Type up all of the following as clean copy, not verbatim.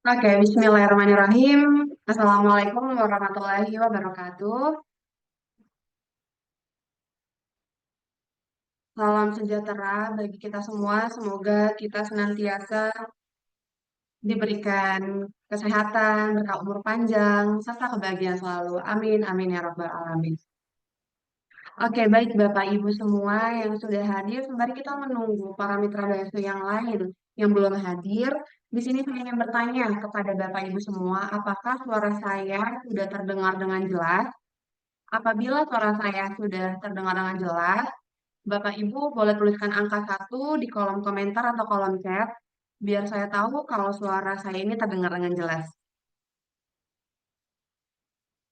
Oke, bismillahirrahmanirrahim. Assalamualaikum warahmatullahi wabarakatuh. Salam sejahtera bagi kita semua. Semoga kita senantiasa diberikan kesehatan, berkah umur panjang, serta kebahagiaan selalu. Amin, amin ya rabbal alamin. Oke, baik Bapak Ibu semua yang sudah hadir, sembari kita menunggu para mitra BSU yang lain yang belum hadir. Di sini saya ingin bertanya kepada Bapak Ibu semua, apakah suara saya sudah terdengar dengan jelas? Apabila suara saya sudah terdengar dengan jelas, Bapak Ibu boleh tuliskan angka 1 di kolom komentar atau kolom chat, biar saya tahu kalau suara saya ini terdengar dengan jelas.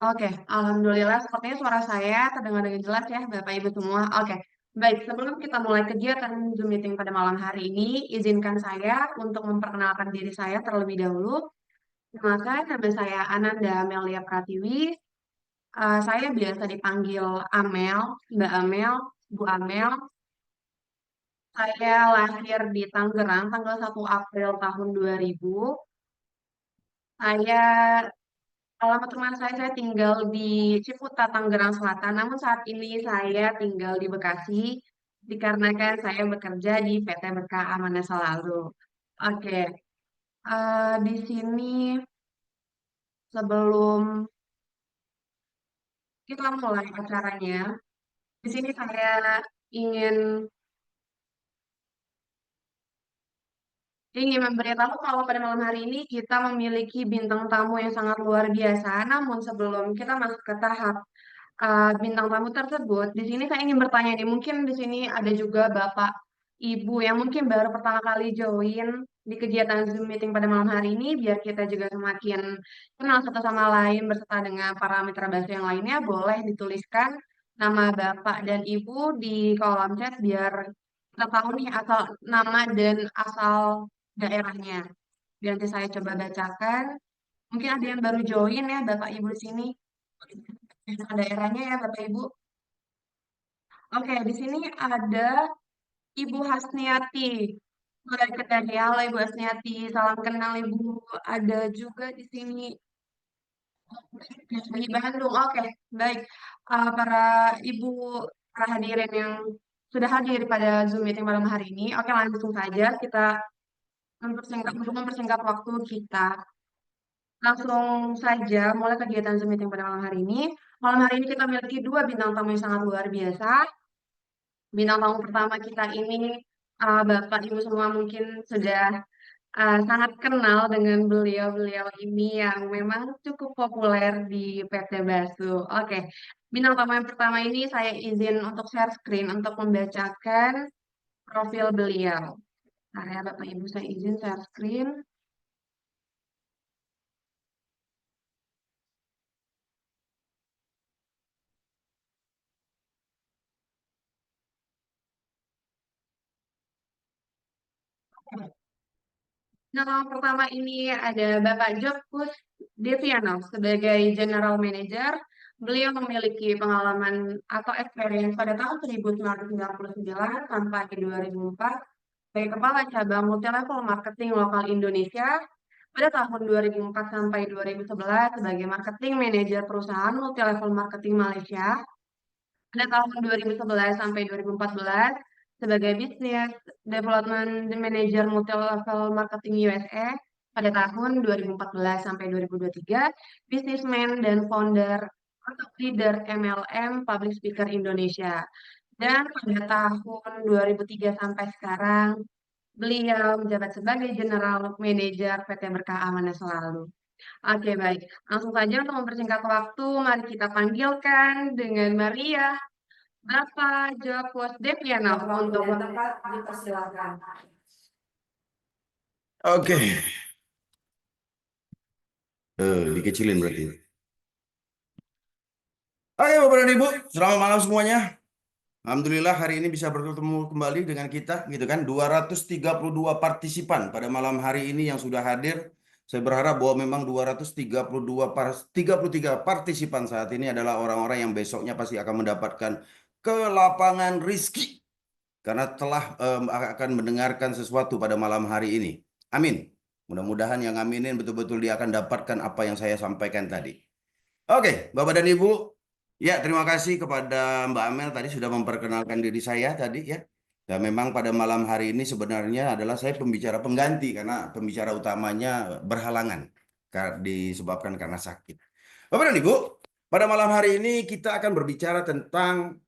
Oke, Alhamdulillah sepertinya suara saya terdengar dengan jelas ya Bapak Ibu semua. Oke, baik sebelum kita mulai kegiatan Zoom meeting pada malam hari ini, izinkan saya untuk memperkenalkan diri saya terlebih dahulu. Kenalkan, nama saya Ananda Amelia Pratiwi. Saya biasa dipanggil Amel, Mbak Amel, Bu Amel. Saya lahir di Tangerang tanggal 1 April tahun 2000. Saya alamat rumah saya tinggal di Ciputa, Tangerang Selatan. Namun saat ini saya tinggal di Bekasi dikarenakan saya bekerja di PT Berkah Amanah Selalu. Oke, di sini sebelum kita mulai acaranya, di sini saya ingin ingin memberitahu kalau pada malam hari ini kita memiliki bintang tamu yang sangat luar biasa. Namun sebelum kita masuk ke tahap bintang tamu tersebut, di sini saya ingin bertanya nih, mungkin di sini ada juga Bapak, Ibu yang mungkin baru pertama kali join di kegiatan Zoom meeting pada malam hari ini, biar kita juga semakin kenal satu sama lain berserta dengan para mitra bahasa yang lainnya, boleh dituliskan nama Bapak dan Ibu di kolom chat biar kita tahu nih asal nama dan asal daerahnya. Biar nanti saya coba bacakan. Mungkin ada yang baru join ya Bapak Ibu di sini. Nama daerahnya ya Bapak Ibu. Oke, di sini ada Ibu Hasniati. Mulai Kendari. Halo Ibu Hasniati, salam kenal Ibu. Ada juga di sini di Bandung. Oke, baik. Para Ibu, para hadirin yang sudah hadir pada Zoom meeting malam hari ini. Oke, langsung saja kita untuk mempersingkat waktu kita. Langsung saja mulai kegiatan Zoom meeting pada malam hari ini. Malam hari ini kita memiliki dua bintang tamu yang sangat luar biasa. Bintang tamu pertama kita ini, Bapak Ibu semua mungkin sudah sangat kenal dengan beliau-beliau ini yang memang cukup populer di PT Basu. Oke, bintang tamu yang pertama ini saya izin untuk share screen untuk membacakan profil beliau. Nah, ya Bapak Ibu saya izin share screen. Nama pertama ini ada Bapak Jopus Deviano sebagai General Manager. Beliau memiliki pengalaman atau experience pada tahun 1999 sampai 2004 sebagai Kepala Cabang Multilevel Marketing Lokal Indonesia. Pada tahun 2004 sampai 2011 sebagai Marketing Manager Perusahaan Multilevel Marketing Malaysia. Pada tahun 2011 sampai 2014 sebagai Business Development Manager Multi-Level Marketing USA. Pada tahun 2014 sampai 2023, businessman dan founder atau leader MLM Public Speaker Indonesia. Dan pada tahun 2003 sampai sekarang, beliau menjabat sebagai General Manager PT Berkah Amanah Selalu. Oke, baik. Langsung saja untuk mempersingkat waktu, mari kita panggilkan dengan Maria Bapak Joko Deviana untuk tempat dipersilakan. Oke, dikecilin berarti. Oke, Bapak dan Ibu, selamat malam semuanya. Alhamdulillah hari ini bisa bertemu kembali dengan kita, gitu kan. 232 partisipan pada malam hari ini yang sudah hadir. Saya berharap bahwa memang 33 partisipan saat ini adalah orang-orang yang besoknya pasti akan mendapatkan kelapangan rizki karena telah akan mendengarkan sesuatu pada malam hari ini. Amin. Mudah-mudahan yang aminin betul-betul dia akan dapatkan apa yang saya sampaikan tadi. Oke, Bapak dan Ibu. Ya, terima kasih kepada Mbak Amel tadi sudah memperkenalkan diri saya tadi ya. Dan memang pada malam hari ini sebenarnya adalah saya pembicara pengganti karena pembicara utamanya berhalangan disebabkan karena sakit. Bapak dan Ibu, pada malam hari ini kita akan berbicara tentang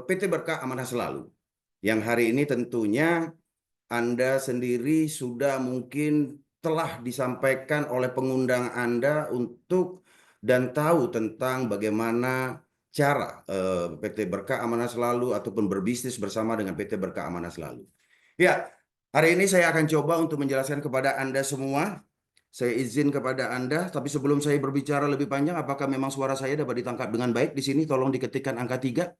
PT Berkah Amanah Selalu. Yang hari ini tentunya Anda sendiri sudah mungkin telah disampaikan oleh pengundang Anda untuk dan tahu tentang bagaimana cara PT Berkah Amanah Selalu ataupun berbisnis bersama dengan PT Berkah Amanah Selalu. Ya, hari ini saya akan coba untuk menjelaskan kepada Anda semua. Saya izin kepada Anda, tapi sebelum saya berbicara lebih panjang, apakah memang suara saya dapat ditangkap dengan baik di sini? Tolong diketikkan angka 3.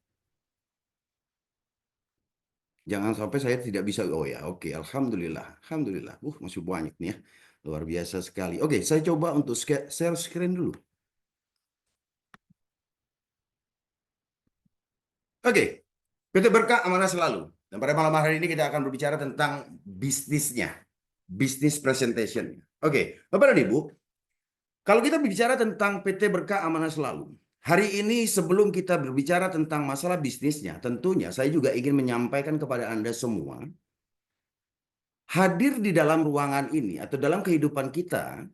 Jangan sampai saya tidak bisa. Oh ya, oke. Alhamdulillah. Alhamdulillah. Masih banyak nih ya. Luar biasa sekali. Oke, saya coba untuk share screen dulu. Oke, PT Berkah Amanah Selalu. Dan pada malam hari ini kita akan berbicara tentang bisnisnya. Bisnis presentation. Oke, Bapak dan Ibu, kalau kita berbicara tentang PT Berkah Amanah Selalu, hari ini sebelum kita berbicara tentang masalah bisnisnya, tentunya saya juga ingin menyampaikan kepada Anda semua, hadir di dalam ruangan ini atau dalam kehidupan kita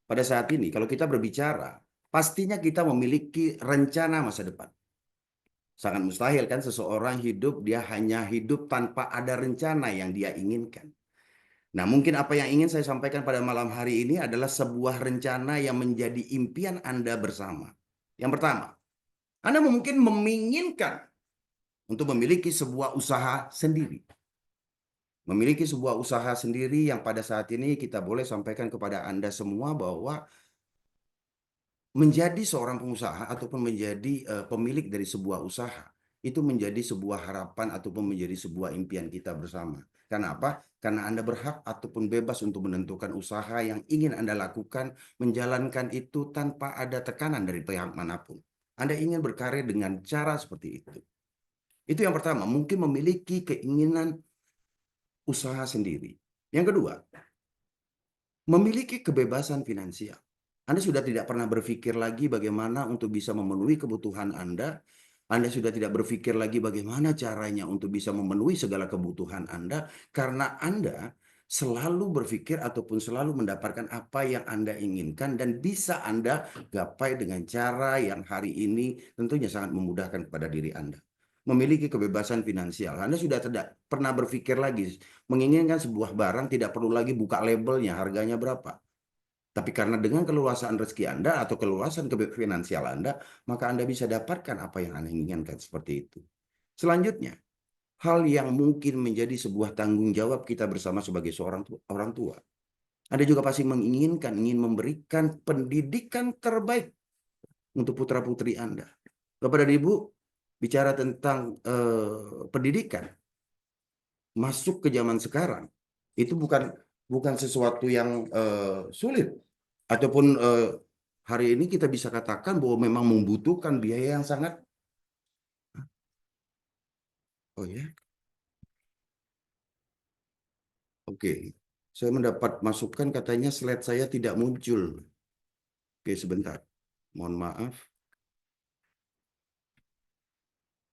pada saat ini, kalau kita berbicara, pastinya kita memiliki rencana masa depan. Sangat mustahil kan seseorang hidup, dia hanya hidup tanpa ada rencana yang dia inginkan. Nah, mungkin apa yang ingin saya sampaikan pada malam hari ini adalah sebuah rencana yang menjadi impian Anda bersama. Yang pertama, Anda mungkin menginginkan untuk memiliki sebuah usaha sendiri. Memiliki sebuah usaha sendiri yang pada saat ini kita boleh sampaikan kepada Anda semua bahwa menjadi seorang pengusaha ataupun menjadi pemilik dari sebuah usaha itu menjadi sebuah harapan ataupun menjadi sebuah impian kita bersama. Karena apa? Karena Anda berhak ataupun bebas untuk menentukan usaha yang ingin Anda lakukan, menjalankan itu tanpa ada tekanan dari pihak manapun. Anda ingin berkarya dengan cara seperti itu. Itu yang pertama, mungkin memiliki keinginan usaha sendiri. Yang kedua, memiliki kebebasan finansial. Anda sudah tidak pernah berpikir lagi bagaimana untuk bisa memenuhi kebutuhan Anda. Anda sudah tidak berpikir lagi bagaimana caranya untuk bisa memenuhi segala kebutuhan Anda karena Anda selalu berpikir ataupun selalu mendapatkan apa yang Anda inginkan dan bisa Anda gapai dengan cara yang hari ini tentunya sangat memudahkan kepada diri Anda. Memiliki kebebasan finansial. Anda sudah tidak pernah berpikir lagi menginginkan sebuah barang tidak perlu lagi buka labelnya harganya berapa. Tapi karena dengan keluasan rezeki Anda atau keluasan finansial Anda, maka Anda bisa dapatkan apa yang Anda inginkan seperti itu. Selanjutnya, hal yang mungkin menjadi sebuah tanggung jawab kita bersama sebagai seorang orang tua. Anda juga pasti menginginkan, ingin memberikan pendidikan terbaik untuk putra-putri Anda. Bapak dan Ibu, bicara tentang pendidikan, masuk ke zaman sekarang, itu bukan sesuatu yang sulit. Ataupun hari ini kita bisa katakan bahwa memang membutuhkan biaya yang sangat. Oh ya, oke. Saya mendapat masukan katanya slide saya tidak muncul. Oke, sebentar. Mohon maaf.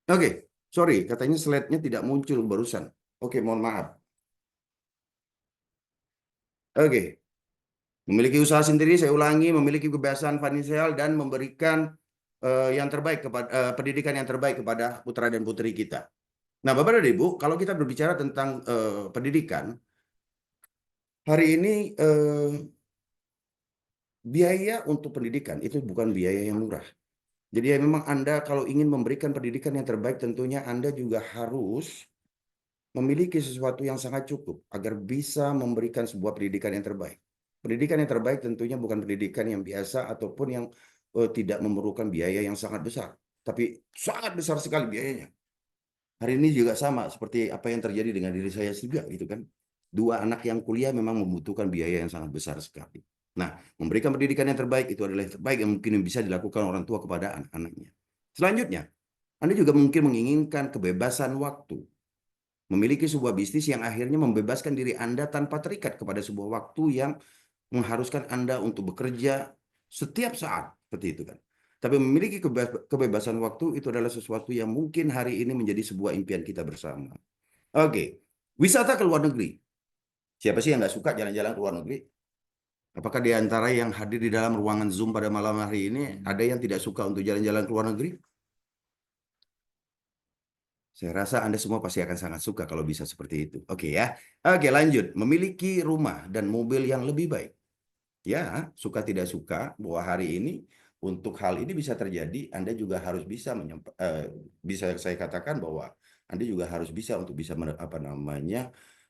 Oke, sorry, katanya slide-nya tidak muncul barusan. Oke, mohon maaf. Oke, memiliki usaha sendiri, saya ulangi, memiliki kebiasaan finansial dan memberikan yang terbaik kepada pendidikan yang terbaik kepada putra dan putri kita. Nah, Bapak dan Ibu, kalau kita berbicara tentang pendidikan, hari ini biaya untuk pendidikan itu bukan biaya yang murah. Jadi ya memang Anda kalau ingin memberikan pendidikan yang terbaik, tentunya Anda juga harus memiliki sesuatu yang sangat cukup agar bisa memberikan sebuah pendidikan yang terbaik. Pendidikan yang terbaik tentunya bukan pendidikan yang biasa ataupun yang tidak memerlukan biaya yang sangat besar. Tapi sangat besar sekali biayanya. Hari ini juga sama seperti apa yang terjadi dengan diri saya juga gitu kan. Dua anak yang kuliah memang membutuhkan biaya yang sangat besar sekali. Nah, memberikan pendidikan yang terbaik itu adalah yang terbaik yang mungkin bisa dilakukan orang tua kepada anak-anaknya. Selanjutnya, Anda juga mungkin menginginkan kebebasan waktu. Memiliki sebuah bisnis yang akhirnya membebaskan diri Anda tanpa terikat kepada sebuah waktu yang mengharuskan Anda untuk bekerja setiap saat, seperti itu kan. Tapi memiliki kebebasan waktu itu adalah sesuatu yang mungkin hari ini menjadi sebuah impian kita bersama. Oke, wisata ke luar negeri. Siapa sih yang nggak suka jalan-jalan ke luar negeri? Apakah di antara yang hadir di dalam ruangan Zoom pada malam hari ini ada yang tidak suka untuk jalan-jalan ke luar negeri? Saya rasa Anda semua pasti akan sangat suka kalau bisa seperti itu. Oke ya. Oke, lanjut. Memiliki rumah dan mobil yang lebih baik. Ya, suka tidak suka bahwa hari ini untuk hal ini bisa terjadi, Anda juga harus bisa saya katakan bahwa Anda juga harus bisa untuk bisa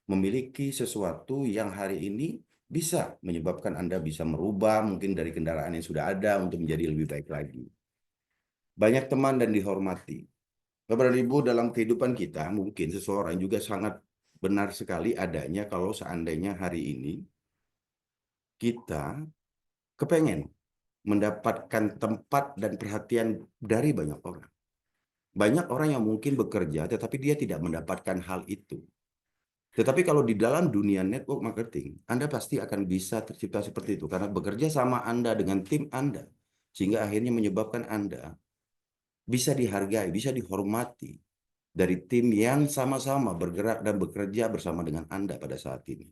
memiliki sesuatu yang hari ini bisa menyebabkan Anda bisa merubah mungkin dari kendaraan yang sudah ada untuk menjadi lebih baik lagi. Banyak teman dan dihormati. Bapak Ibu, dalam kehidupan kita mungkin seseorang juga sangat benar sekali adanya kalau seandainya hari ini kita kepengen mendapatkan tempat dan perhatian dari banyak orang. Banyak orang yang mungkin bekerja, tetapi dia tidak mendapatkan hal itu. Tetapi kalau di dalam dunia network marketing, Anda pasti akan bisa tercipta seperti itu. Karena bekerja sama Anda dengan tim Anda, sehingga akhirnya menyebabkan Anda bisa dihargai, bisa dihormati dari tim yang sama-sama bergerak dan bekerja bersama dengan Anda pada saat ini.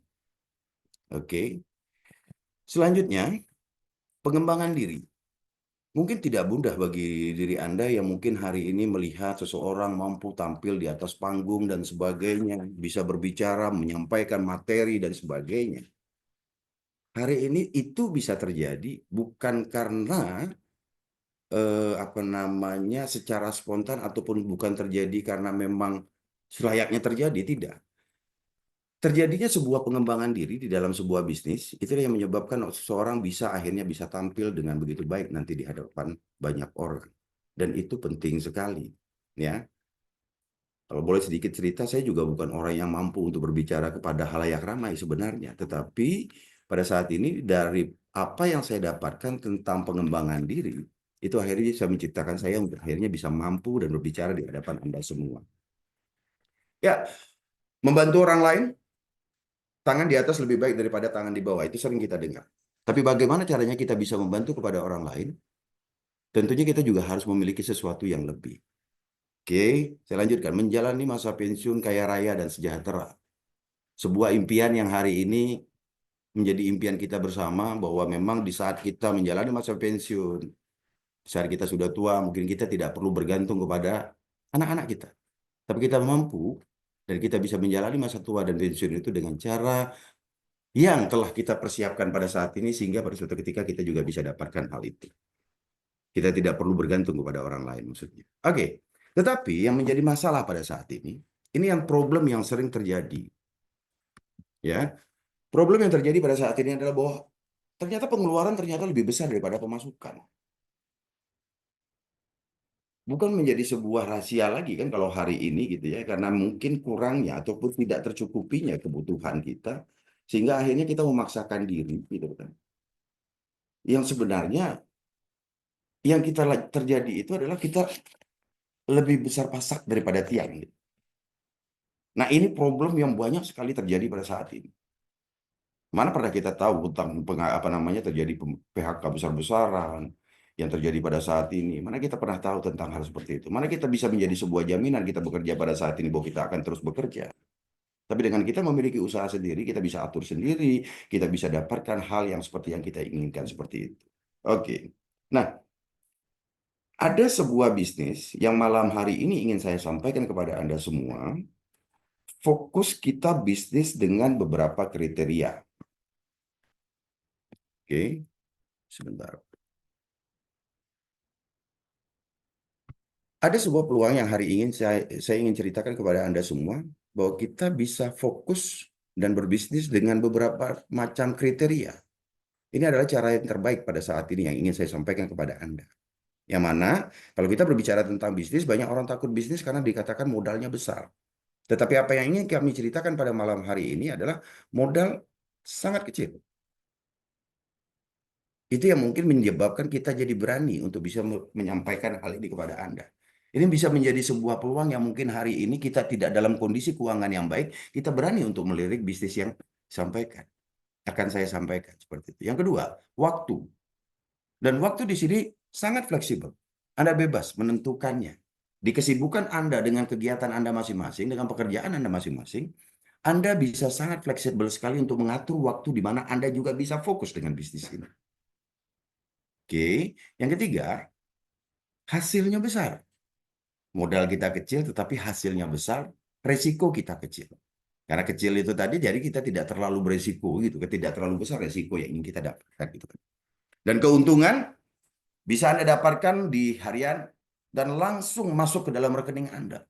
Oke. Selanjutnya, pengembangan diri. Mungkin tidak mudah bagi diri Anda yang mungkin hari ini melihat seseorang mampu tampil di atas panggung dan sebagainya, bisa berbicara, menyampaikan materi dan sebagainya. Hari ini itu bisa terjadi bukan karena secara spontan ataupun bukan terjadi karena memang selayaknya terjadi, tidak. Terjadinya sebuah pengembangan diri di dalam sebuah bisnis, itulah yang menyebabkan seseorang bisa akhirnya bisa tampil dengan begitu baik nanti di hadapan banyak orang. Dan itu penting sekali. Ya, kalau boleh sedikit cerita, saya juga bukan orang yang mampu untuk berbicara kepada halayak ramai sebenarnya. Tetapi pada saat ini dari apa yang saya dapatkan tentang pengembangan diri, itu akhirnya bisa menciptakan saya untuk akhirnya bisa mampu dan berbicara di hadapan Anda semua. Ya, membantu orang lain, tangan di atas lebih baik daripada tangan di bawah. Itu sering kita dengar. Tapi bagaimana caranya kita bisa membantu kepada orang lain? Tentunya kita juga harus memiliki sesuatu yang lebih. Oke, saya lanjutkan. Menjalani masa pensiun kaya raya dan sejahtera. Sebuah impian yang hari ini menjadi impian kita bersama bahwa memang di saat kita menjalani masa pensiun, saat kita sudah tua, mungkin kita tidak perlu bergantung kepada anak-anak kita. Tapi kita mampu dan kita bisa menjalani masa tua dan pensiun itu dengan cara yang telah kita persiapkan pada saat ini sehingga pada suatu ketika kita juga bisa dapatkan hal itu. Kita tidak perlu bergantung kepada orang lain maksudnya. Oke. Tetapi yang menjadi masalah pada saat ini yang problem yang sering terjadi. Ya. Problem yang terjadi pada saat ini adalah bahwa ternyata pengeluaran ternyata lebih besar daripada pemasukan. Bukan menjadi sebuah rahasia lagi kan kalau hari ini gitu ya, karena mungkin kurangnya ataupun tidak tercukupinya kebutuhan kita, sehingga akhirnya kita memaksakan diri gitu kan. Yang sebenarnya yang kita terjadi itu adalah kita lebih besar pasak daripada tiang gitu. Nah, ini problem yang banyak sekali terjadi pada saat ini. Mana pernah kita tahu tentang terjadi PHK besar-besaran yang terjadi pada saat ini. Mana kita pernah tahu tentang hal seperti itu. Mana kita bisa menjadi sebuah jaminan kita bekerja pada saat ini bahwa kita akan terus bekerja. Tapi dengan kita memiliki usaha sendiri, kita bisa atur sendiri, kita bisa dapatkan hal yang seperti yang kita inginkan seperti itu. Oke. Nah, ada sebuah bisnis yang malam hari ini ingin saya sampaikan kepada Anda semua. Fokus kita bisnis dengan beberapa kriteria. Oke, sebentar. Ada sebuah peluang yang hari ini saya ingin ceritakan kepada Anda semua, bahwa kita bisa fokus dan berbisnis dengan beberapa macam kriteria. Ini adalah cara yang terbaik pada saat ini yang ingin saya sampaikan kepada Anda. Yang mana, kalau kita berbicara tentang bisnis, banyak orang takut bisnis karena dikatakan modalnya besar. Tetapi apa yang ingin kami ceritakan pada malam hari ini adalah modal sangat kecil. Itu yang mungkin menyebabkan kita jadi berani untuk bisa menyampaikan hal ini kepada Anda. Ini bisa menjadi sebuah peluang yang mungkin hari ini kita tidak dalam kondisi keuangan yang baik, kita berani untuk melirik bisnis yang sampaikan. Akan saya sampaikan seperti itu. Yang kedua, waktu. Dan waktu di sini sangat fleksibel. Anda bebas menentukannya. Di kesibukan Anda dengan kegiatan Anda masing-masing, dengan pekerjaan Anda masing-masing, Anda bisa sangat fleksibel sekali untuk mengatur waktu di mana Anda juga bisa fokus dengan bisnis ini. Oke, yang ketiga, hasilnya besar. Modal kita kecil, tetapi hasilnya besar, resiko kita kecil. Karena kecil itu tadi, jadi kita tidak terlalu beresiko gitu, tidak terlalu besar resiko yang ingin kita dapatkan gitu kan. Dan keuntungan bisa Anda dapatkan di harian dan langsung masuk ke dalam rekening Anda.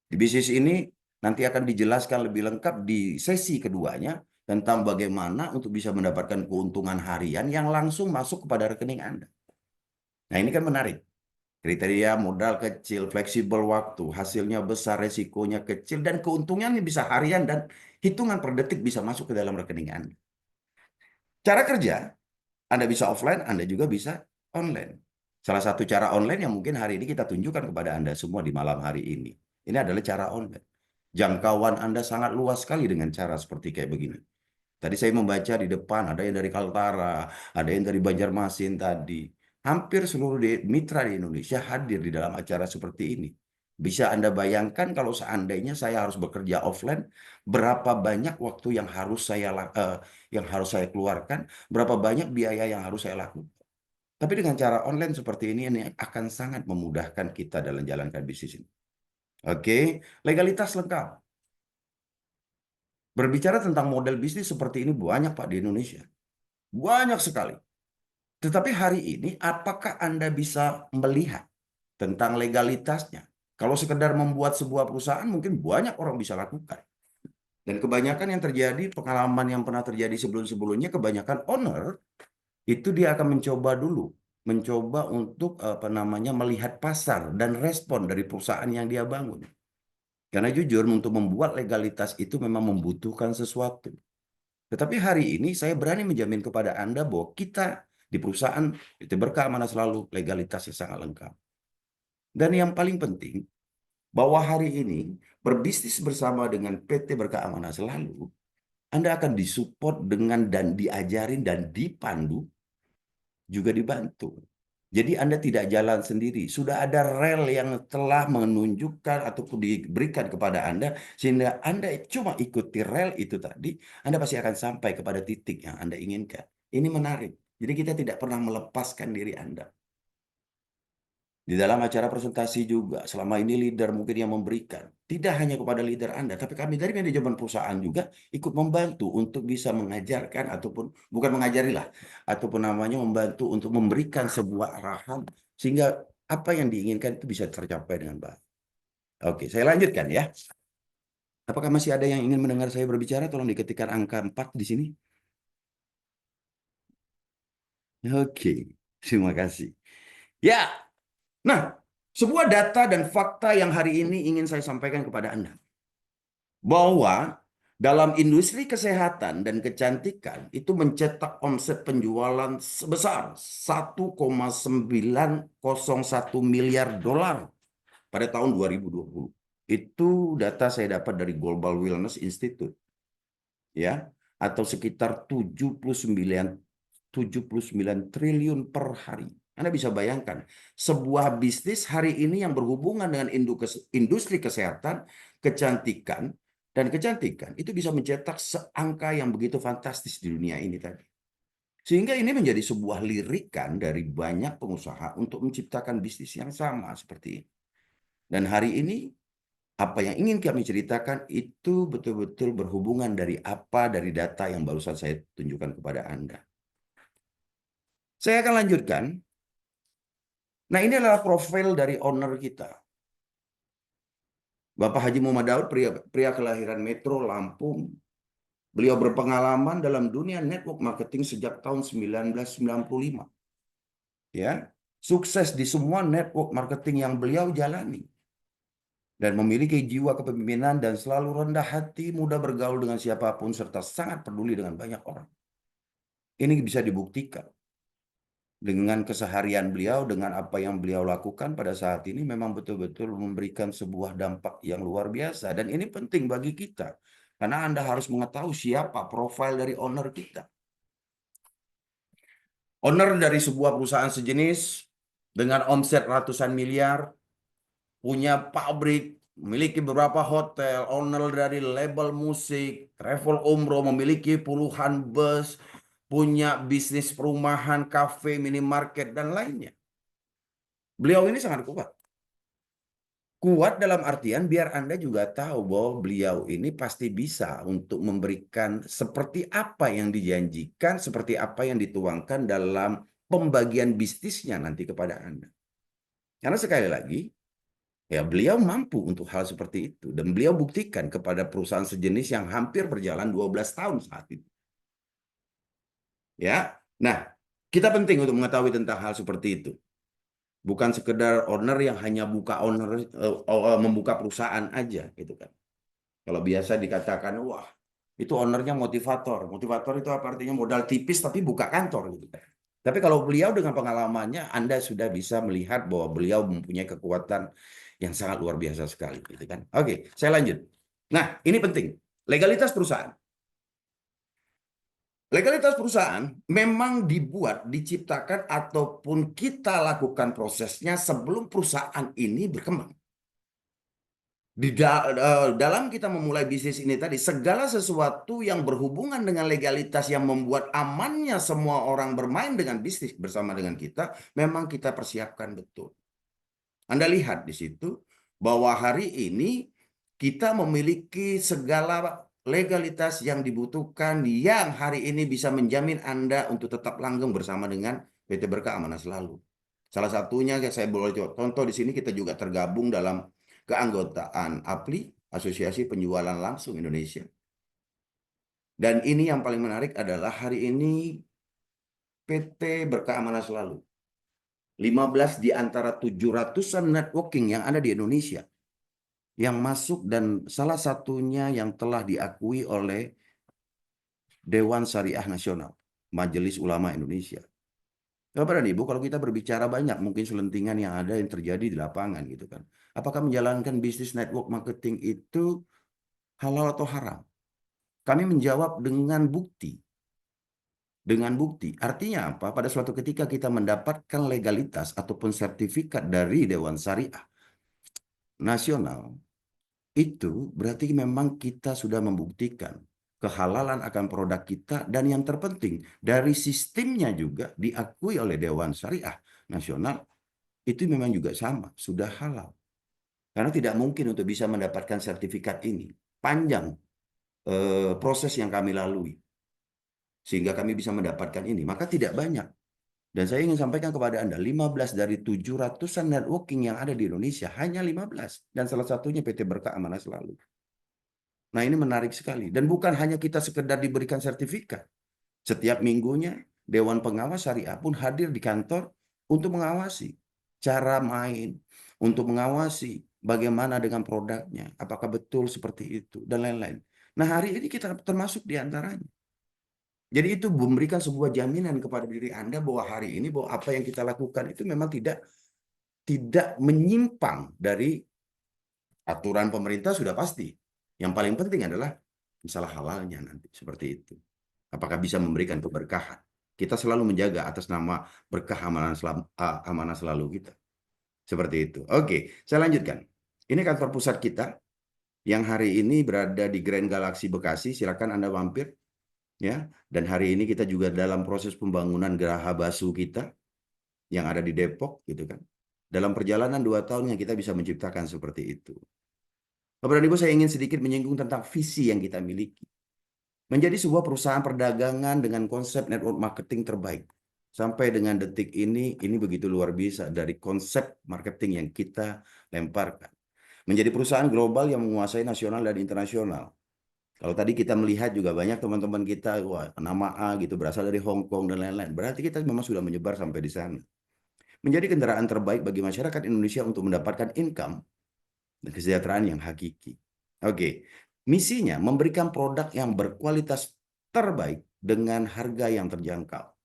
Di bisnis ini nanti akan dijelaskan lebih lengkap di sesi keduanya tentang bagaimana untuk bisa mendapatkan keuntungan harian yang langsung masuk kepada rekening Anda. Nah, ini kan menarik. Kriteria modal kecil, fleksibel waktu, hasilnya besar, resikonya kecil, dan keuntungannya bisa harian dan hitungan per detik bisa masuk ke dalam rekening Anda. Cara kerja, Anda bisa offline, Anda juga bisa online. Salah satu cara online yang mungkin hari ini kita tunjukkan kepada Anda semua di malam hari ini. Ini adalah cara online. Jangkauan Anda sangat luas sekali dengan cara seperti kayak begini. Tadi saya membaca di depan, ada yang dari Kaltara, ada yang dari Banjarmasin tadi. Hampir seluruh mitra di Indonesia hadir di dalam acara seperti ini. Bisa Anda bayangkan kalau seandainya saya harus bekerja offline, berapa banyak waktu yang harus saya keluarkan, berapa banyak biaya yang harus saya lakukan. Tapi dengan cara online seperti ini akan sangat memudahkan kita dalam jalankan bisnis ini. Oke, legalitas lengkap. Berbicara tentang model bisnis seperti ini banyak Pak di Indonesia. Banyak sekali. Tetapi hari ini apakah Anda bisa melihat tentang legalitasnya? Kalau sekedar membuat sebuah perusahaan mungkin banyak orang bisa lakukan. Dan kebanyakan yang terjadi, pengalaman yang pernah terjadi sebelum-sebelumnya, kebanyakan owner itu dia akan mencoba dulu. Mencoba untuk melihat pasar dan respon dari perusahaan yang dia bangun. Karena jujur untuk membuat legalitas itu memang membutuhkan sesuatu. Tetapi hari ini saya berani menjamin kepada Anda bahwa kita di perusahaan PT Berkah Amanah Selalu legalitasnya sangat lengkap. Dan yang paling penting, bahwa hari ini berbisnis bersama dengan PT Berkah Amanah Selalu, Anda akan disupport dengan dan diajarin dan dipandu, juga dibantu. Jadi Anda tidak jalan sendiri. Sudah ada rel yang telah menunjukkan ataupun diberikan kepada Anda, sehingga Anda cuma ikuti rel itu tadi, Anda pasti akan sampai kepada titik yang Anda inginkan. Ini menarik. Jadi kita tidak pernah melepaskan diri Anda. Di dalam acara presentasi juga, selama ini leader mungkin yang memberikan. Tidak hanya kepada leader Anda, tapi kami dari manajemen perusahaan juga ikut membantu untuk bisa mengajarkan ataupun, bukan mengajarilah, ataupun namanya membantu untuk memberikan sebuah arahan, sehingga apa yang diinginkan itu bisa tercapai dengan baik. Oke, saya lanjutkan ya. Apakah masih ada yang ingin mendengar saya berbicara? Tolong diketikkan angka 4 di sini. Oke, terima kasih. Ya, nah, sebuah data dan fakta yang hari ini ingin saya sampaikan kepada Anda. Bahwa dalam industri kesehatan dan kecantikan itu mencetak omset penjualan sebesar 1,901 miliar dolar pada tahun 2020. Itu data saya dapat dari Global Wellness Institute. Ya, atau sekitar 79 triliun per hari. Anda bisa bayangkan, sebuah bisnis hari ini yang berhubungan dengan industri kesehatan, kecantikan, dan kecantikan itu bisa mencetak seangka yang begitu fantastis di dunia ini tadi. Sehingga ini menjadi sebuah lirikan dari banyak pengusaha untuk menciptakan bisnis yang sama seperti ini. Dan hari ini, apa yang ingin kami ceritakan itu betul-betul berhubungan dari data yang barusan saya tunjukkan kepada Anda. Saya akan lanjutkan. Nah, ini adalah profil dari owner kita. Bapak Haji Muhammad Daud, pria kelahiran Metro Lampung. Beliau berpengalaman dalam dunia network marketing sejak tahun 1995. Ya, sukses di semua network marketing yang beliau jalani. Dan memiliki jiwa kepemimpinan dan selalu rendah hati, mudah bergaul dengan siapapun, serta sangat peduli dengan banyak orang. Ini bisa dibuktikan. dengan keseharian beliau, dengan apa yang beliau lakukan pada saat ini memang betul-betul memberikan sebuah dampak yang luar biasa. Dan ini penting bagi kita, karena Anda harus mengetahui siapa profil dari owner kita. Owner dari sebuah perusahaan sejenis dengan omset ratusan miliar, punya pabrik, memiliki beberapa hotel, owner dari label musik, travel umroh, memiliki puluhan bus, punya bisnis perumahan, kafe, minimarket, dan lainnya. Beliau ini sangat kuat. Kuat dalam artian biar Anda juga tahu bahwa beliau ini pasti bisa untuk memberikan seperti apa yang dijanjikan, seperti apa yang dituangkan dalam pembagian bisnisnya nanti kepada Anda. Karena sekali lagi, ya beliau mampu untuk hal seperti itu. Dan beliau buktikan kepada perusahaan sejenis yang hampir berjalan 12 tahun saat itu. Ya, nah kita penting untuk mengetahui tentang hal seperti itu. Bukan sekedar owner yang hanya membuka perusahaan aja gitu kan. Kalau biasa dikatakan, wah itu ownernya motivator. Motivator itu apa artinya? Modal tipis tapi buka kantor gitu kan. Tapi kalau beliau dengan pengalamannya, Anda sudah bisa melihat bahwa beliau mempunyai kekuatan yang sangat luar biasa sekali gitu kan. Oke, saya lanjut. Nah, ini penting. Legalitas perusahaan. Legalitas perusahaan memang dibuat, diciptakan, ataupun kita lakukan prosesnya sebelum perusahaan ini berkembang. Dalam kita memulai bisnis ini tadi, segala sesuatu yang berhubungan dengan legalitas yang membuat amannya semua orang bermain dengan bisnis bersama dengan kita, memang kita persiapkan betul. Anda lihat di situ bahwa hari ini kita memiliki segala legalitas yang dibutuhkan yang hari ini bisa menjamin Anda untuk tetap langgeng bersama dengan PT Berkah Amanah Selalu. Salah satunya saya boleh contoh di sini kita juga tergabung dalam keanggotaan APLI, Asosiasi Penjualan Langsung Indonesia. Dan ini yang paling menarik adalah hari ini PT Berkah Amanah Selalu 15 di antara 700-an networking yang ada di Indonesia yang masuk, dan salah satunya yang telah diakui oleh Dewan Syariah Nasional, Majelis Ulama Indonesia. Bapak dan Ibu, kalau kita berbicara banyak mungkin selentingan yang ada yang terjadi di lapangan gitu kan. Apakah menjalankan bisnis network marketing itu halal atau haram? Kami menjawab dengan bukti. Dengan bukti. Artinya apa? Pada suatu ketika kita mendapatkan legalitas ataupun sertifikat dari Dewan Syariah Nasional, itu berarti memang kita sudah membuktikan kehalalan akan produk kita, dan yang terpenting dari sistemnya juga diakui oleh Dewan Syariah Nasional, itu memang juga sama, sudah halal. Karena tidak mungkin untuk bisa mendapatkan sertifikat ini. Panjang proses yang kami lalui sehingga kami bisa mendapatkan ini. Maka tidak banyak. Dan saya ingin sampaikan kepada Anda, 15 dari 700-an networking yang ada di Indonesia, hanya 15. Dan salah satunya PT Berkah Amanah Selalu. Nah, ini menarik sekali. Dan bukan hanya kita sekedar diberikan sertifikat. Setiap minggunya, Dewan Pengawas Syariah pun hadir di kantor untuk mengawasi cara main, untuk mengawasi bagaimana dengan produknya, apakah betul seperti itu, dan lain-lain. Nah, hari ini kita termasuk di antaranya. Jadi itu memberikan sebuah jaminan kepada diri Anda bahwa hari ini, bahwa apa yang kita lakukan itu memang tidak menyimpang dari aturan pemerintah, sudah pasti. Yang paling penting adalah masalah halalnya nanti, seperti itu. Apakah bisa memberikan keberkahan. Kita selalu menjaga atas nama berkah amanah selalu kita. Seperti itu. Oke, saya lanjutkan. Ini kantor pusat kita yang hari ini berada di Grand Galaxy Bekasi. Silakan Anda mampir. Ya, dan hari ini kita juga dalam proses pembangunan Geraha Basu kita yang ada di Depok, gitu kan. Dalam perjalanan 2 tahun yang kita bisa menciptakan seperti itu. Bapak dan Ibu, saya ingin sedikit menyinggung tentang visi yang kita miliki. Menjadi sebuah perusahaan perdagangan dengan konsep network marketing terbaik. Sampai dengan detik ini begitu luar biasa dari konsep marketing yang kita lemparkan. Menjadi perusahaan global yang menguasai nasional dan internasional. Kalau tadi kita melihat juga banyak teman-teman kita, wah, nama A gitu, berasal dari Hong Kong dan lain-lain. Berarti kita memang sudah menyebar sampai di sana. Menjadi kendaraan terbaik bagi masyarakat Indonesia untuk mendapatkan income dan kesejahteraan yang hakiki. Oke, misinya memberikan produk yang berkualitas terbaik dengan harga yang terjangkau.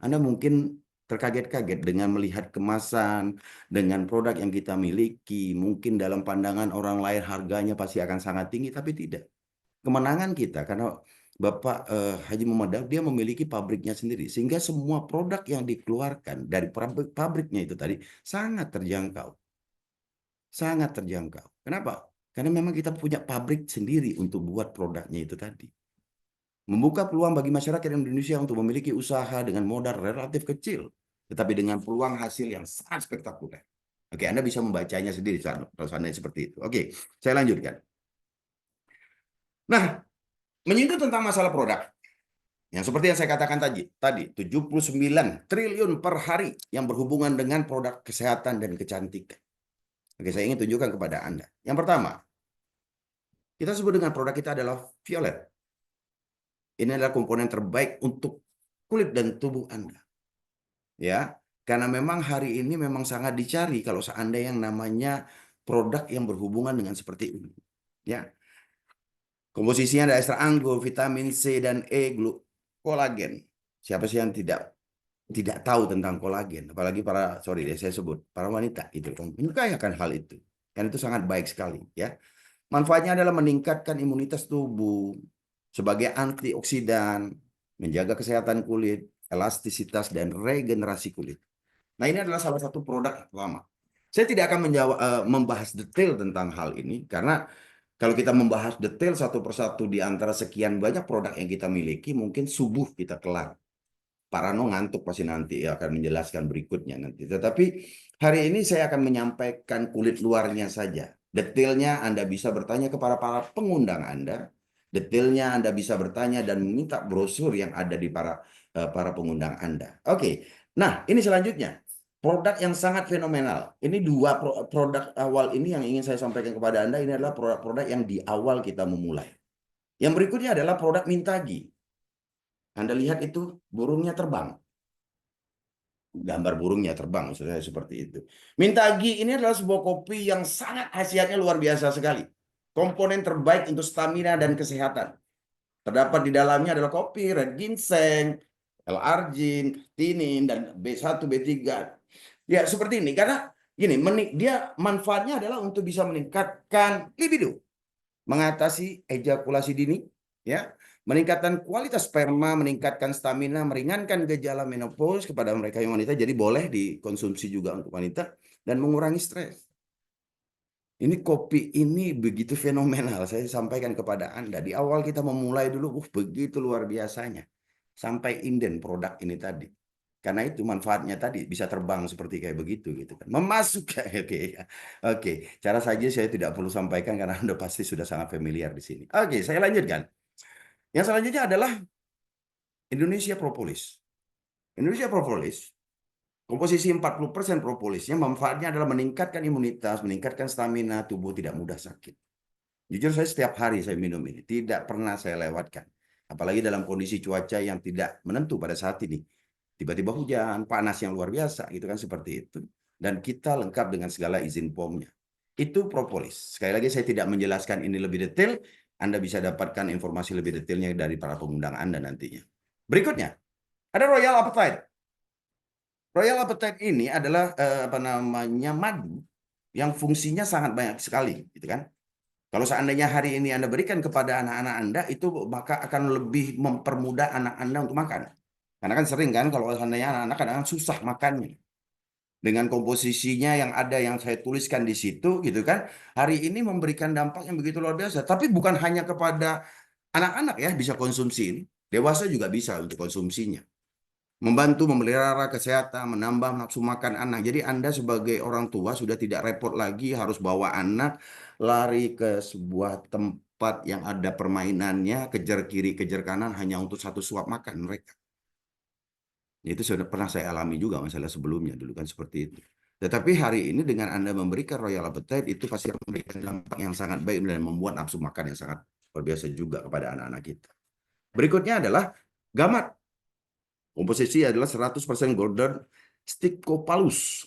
Anda mungkin terkaget-kaget dengan melihat kemasan, dengan produk yang kita miliki. Mungkin dalam pandangan orang lain harganya pasti akan sangat tinggi, tapi tidak. Kemenangan kita karena Bapak Haji Muhammad Daud dia memiliki pabriknya sendiri, sehingga semua produk yang dikeluarkan dari pabriknya itu tadi sangat terjangkau. Sangat terjangkau. Kenapa? Karena memang kita punya pabrik sendiri untuk buat produknya itu tadi. Membuka peluang bagi masyarakat Indonesia untuk memiliki usaha dengan modal relatif kecil, tetapi dengan peluang hasil yang sangat spektakuler. Oke, Anda bisa membacanya sendiri kalau seandainya seperti itu. Oke, saya lanjutkan. Nah, menyinggung tentang masalah produk, yang seperti yang saya katakan tadi 79 triliun per hari yang berhubungan dengan produk kesehatan dan kecantikan. Oke, saya ingin tunjukkan kepada Anda. Yang pertama, kita sebut dengan produk kita adalah Violet. Ini adalah komponen terbaik untuk kulit dan tubuh Anda. Ya, karena memang hari ini memang sangat dicari kalau seandainya yang namanya produk yang berhubungan dengan seperti ini. Ya. Komposisinya ada ekstrak anggur, vitamin C dan E, kolagen. Siapa sih yang tidak tahu tentang kolagen? Apalagi saya sebut para wanita itu kan menyukai akan hal itu. Dan itu sangat baik sekali, ya. Manfaatnya adalah meningkatkan imunitas tubuh sebagai antioksidan, menjaga kesehatan kulit, elastisitas dan regenerasi kulit. Nah, ini adalah salah satu produk lama. Saya tidak akan membahas detail tentang hal ini karena kalau kita membahas detail satu persatu di antara sekian banyak produk yang kita miliki, mungkin subuh kita kelar. Pak Rano ngantuk pasti nanti akan menjelaskan berikutnya nanti. Tetapi hari ini saya akan menyampaikan kulit luarnya saja. Detailnya Anda bisa bertanya kepada para pengundang Anda. Detailnya Anda bisa bertanya dan meminta brosur yang ada di para pengundang Anda. Oke. Nah, ini selanjutnya. Produk yang sangat fenomenal. Ini dua produk awal ini yang ingin saya sampaikan kepada Anda. Ini adalah produk-produk yang di awal kita memulai. Yang berikutnya adalah produk Mintagi. Anda lihat itu burungnya terbang. Gambar burungnya terbang, maksud saya seperti itu. Mintagi ini adalah sebuah kopi yang sangat khasiatnya luar biasa sekali. Komponen terbaik untuk stamina dan kesehatan. Terdapat di dalamnya adalah kopi, red ginseng, L-argin, tinin, dan B1, B3. Ya, seperti ini. Karena gini, dia manfaatnya adalah untuk bisa meningkatkan libido, mengatasi ejakulasi dini, ya, meningkatkan kualitas sperma, meningkatkan stamina, meringankan gejala menopause kepada mereka yang wanita, jadi boleh dikonsumsi juga untuk wanita, dan mengurangi stres. Ini kopi ini begitu fenomenal, saya sampaikan kepada Anda. Di awal kita memulai dulu, begitu luar biasanya. Sampai inden produk ini tadi. Karena itu manfaatnya tadi bisa terbang seperti kayak begitu gitu kan. Memasukkan oke ya. Oke, cara saja saya tidak perlu sampaikan karena Anda pasti sudah sangat familiar di sini. Oke, saya lanjutkan. Yang selanjutnya adalah Indonesia Propolis. Indonesia Propolis, komposisi 40% propolisnya manfaatnya adalah meningkatkan imunitas, meningkatkan stamina, tubuh tidak mudah sakit. Jujur saya setiap hari saya minum ini, tidak pernah saya lewatkan. Apalagi dalam kondisi cuaca yang tidak menentu pada saat ini. Tiba-tiba hujan, panas yang luar biasa, gitu kan seperti itu. Dan kita lengkap dengan segala izin POM-nya. Itu propolis. Sekali lagi saya tidak menjelaskan ini lebih detail, Anda bisa dapatkan informasi lebih detailnya dari para pengundang Anda nantinya. Berikutnya, ada Royal Appetite. Royal Appetite ini adalah madu yang fungsinya sangat banyak sekali, gitu kan? Kalau seandainya hari ini Anda berikan kepada anak-anak Anda, itu maka akan lebih mempermudah anak Anda untuk makan. Karena kan sering kan kalau seandainya anak-anak kadang susah makannya. Dengan komposisinya yang ada yang saya tuliskan di situ gitu kan. Hari ini memberikan dampak yang begitu luar biasa. Tapi bukan hanya kepada anak-anak ya bisa konsumsi ini. Dewasa juga bisa untuk konsumsinya. Membantu memelihara kesehatan, menambah nafsu makan anak. Jadi Anda sebagai orang tua sudah tidak repot lagi harus bawa anak lari ke sebuah tempat yang ada permainannya, kejar kiri, kejar kanan hanya untuk satu suap makan mereka. Itu sudah pernah saya alami juga masalah sebelumnya dulu kan seperti itu. Tetapi hari ini dengan Anda memberikan Royal Appetite itu pasti akan memberikan dampak yang sangat baik dan membuat nafsu makan yang sangat luar biasa juga kepada anak-anak kita. Berikutnya adalah Gamat. Komposisi adalah 100% golden stickopalus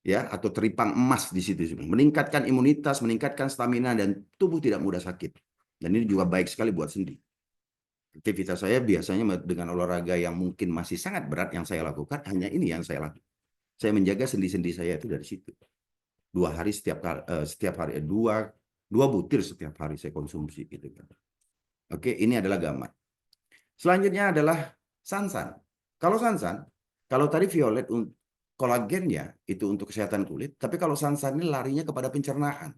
ya atau teripang emas di situ, meningkatkan imunitas, meningkatkan stamina dan tubuh tidak mudah sakit. Dan ini juga baik sekali buat sendi. Aktivitas saya biasanya dengan olahraga yang mungkin masih sangat berat yang saya lakukan, hanya ini yang saya lakukan. Saya menjaga sendi-sendi saya itu dari situ. 2 hari setiap hari, dua butir setiap hari saya konsumsi gitu kan. Oke, ini adalah gamma. Selanjutnya adalah sansan. Kalau sansan, kalau tadi violet kolagennya itu untuk kesehatan kulit, tapi kalau sansan ini larinya kepada pencernaan.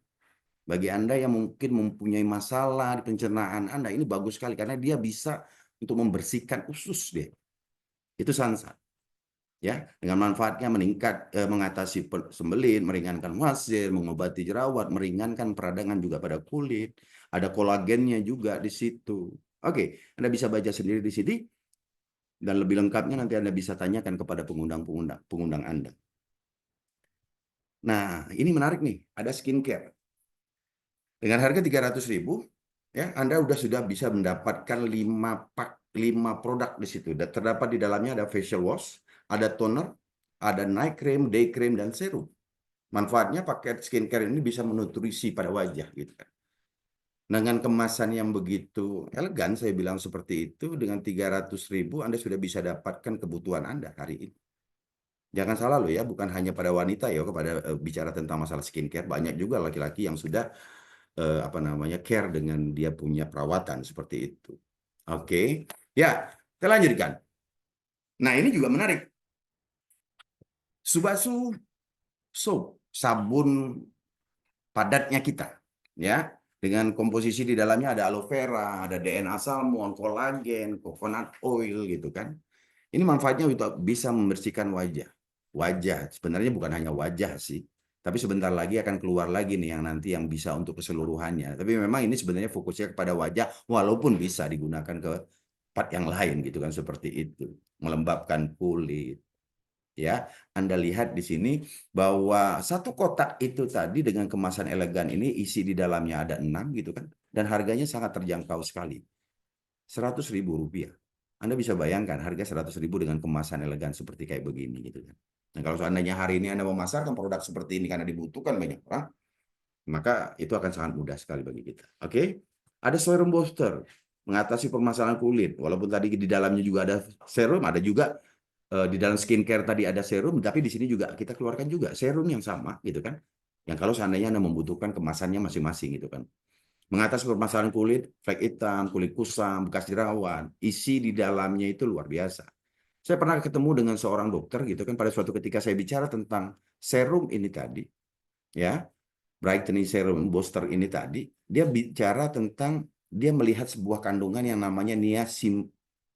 Bagi Anda yang mungkin mempunyai masalah di pencernaan Anda, ini bagus sekali karena dia bisa untuk membersihkan usus deh. Itu sansan. Ya, dengan manfaatnya mengatasi sembelit, meringankan wasir, mengobati jerawat, meringankan peradangan juga pada kulit. Ada kolagennya juga di situ. Oke, Anda bisa baca sendiri di sini dan lebih lengkapnya nanti Anda bisa tanyakan kepada pengundang Anda. Nah, ini menarik nih, ada skincare. Dengan harga 300.000, ya, Anda sudah bisa mendapatkan 5 produk di situ. Dan terdapat di dalamnya ada facial wash, ada toner, ada night cream, day cream, dan serum. Manfaatnya paket skincare ini bisa menutrisi pada wajah gitu kan. Dengan kemasan yang begitu elegan, saya bilang seperti itu, dengan 300.000 Anda sudah bisa dapatkan kebutuhan Anda hari ini. Jangan salah loh ya, bukan hanya pada wanita ya, kepada bicara tentang masalah skincare, banyak juga laki-laki yang sudah care dengan dia punya perawatan seperti itu. Oke, ya, kita lanjutkan. Nah, ini juga menarik. Subasu soap, sabun padatnya kita, ya, dengan komposisi di dalamnya ada aloe vera, ada DNA salmon, kolagen, coconut oil gitu kan. Ini manfaatnya untuk bisa membersihkan wajah. Wajah sebenarnya bukan hanya wajah sih, tapi sebentar lagi akan keluar lagi nih yang nanti yang bisa untuk keseluruhannya. Tapi memang ini sebenarnya fokusnya kepada wajah, walaupun bisa digunakan ke part yang lain gitu kan, seperti itu. Melembabkan kulit. Ya, Anda lihat di sini bahwa satu kotak itu tadi dengan kemasan elegan ini isi di dalamnya ada 6 gitu kan, dan harganya sangat terjangkau sekali. 100.000 rupiah. Anda bisa bayangkan harga 100.000 dengan kemasan elegan seperti kayak begini gitu kan. Nah, kalau seandainya hari ini Anda memasarkan produk seperti ini karena dibutuhkan banyak orang, maka itu akan sangat mudah sekali bagi kita. Oke? Ada serum booster mengatasi permasalahan kulit. Walaupun tadi di dalamnya juga ada serum, ada juga di dalam skincare tadi ada serum, tapi di sini juga kita keluarkan juga serum yang sama gitu kan. Yang kalau seandainya Anda membutuhkan kemasannya masing-masing gitu kan. Mengatasi permasalahan kulit, flek hitam, kulit kusam, bekas jerawat, isi di dalamnya itu luar biasa. Saya pernah ketemu dengan seorang dokter gitu kan pada suatu ketika saya bicara tentang serum ini tadi, ya, brightening serum booster ini tadi, dia bicara tentang dia melihat sebuah kandungan yang namanya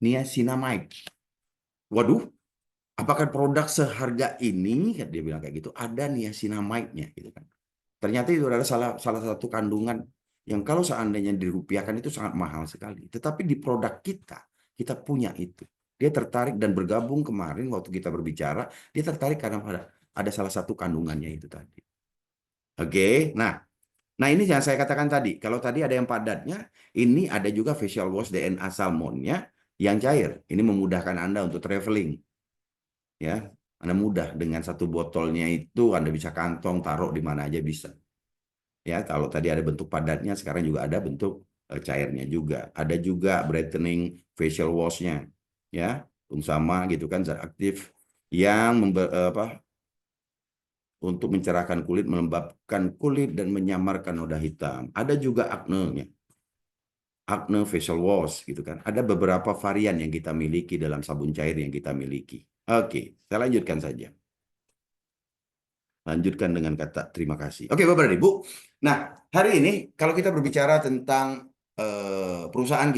niacinamide. Waduh, apakah produk seharga ini, dia bilang kayak gitu, ada niacinamide-nya gitu kan. Ternyata itu adalah salah satu kandungan yang kalau seandainya dirupiahkan itu sangat mahal sekali. Tetapi di produk kita punya itu. Dia tertarik dan bergabung kemarin waktu kita berbicara, dia tertarik karena ada salah satu kandungannya itu tadi. Oke, nah ini yang saya katakan tadi. Kalau tadi ada yang padatnya, ini ada juga facial wash DNA salmonnya yang cair. Ini memudahkan Anda untuk traveling. Ya, Anda mudah dengan satu botolnya itu Anda bisa kantong, taruh di mana aja bisa. Ya, kalau tadi ada bentuk padatnya, sekarang juga ada bentuk cairnya juga. Ada juga brightening facial wash-nya, ya, sama gitu kan zat aktif yang untuk mencerahkan kulit, melembabkan kulit dan menyamarkan noda hitam. Ada juga acne-nya, acne facial wash gitu kan. Ada beberapa varian yang kita miliki dalam sabun cair yang kita miliki. Oke, saya lanjutkan saja. Lanjutkan dengan kata terima kasih. Oke, Bapak dan Ibu. Nah, hari ini kalau kita berbicara tentang perusahaan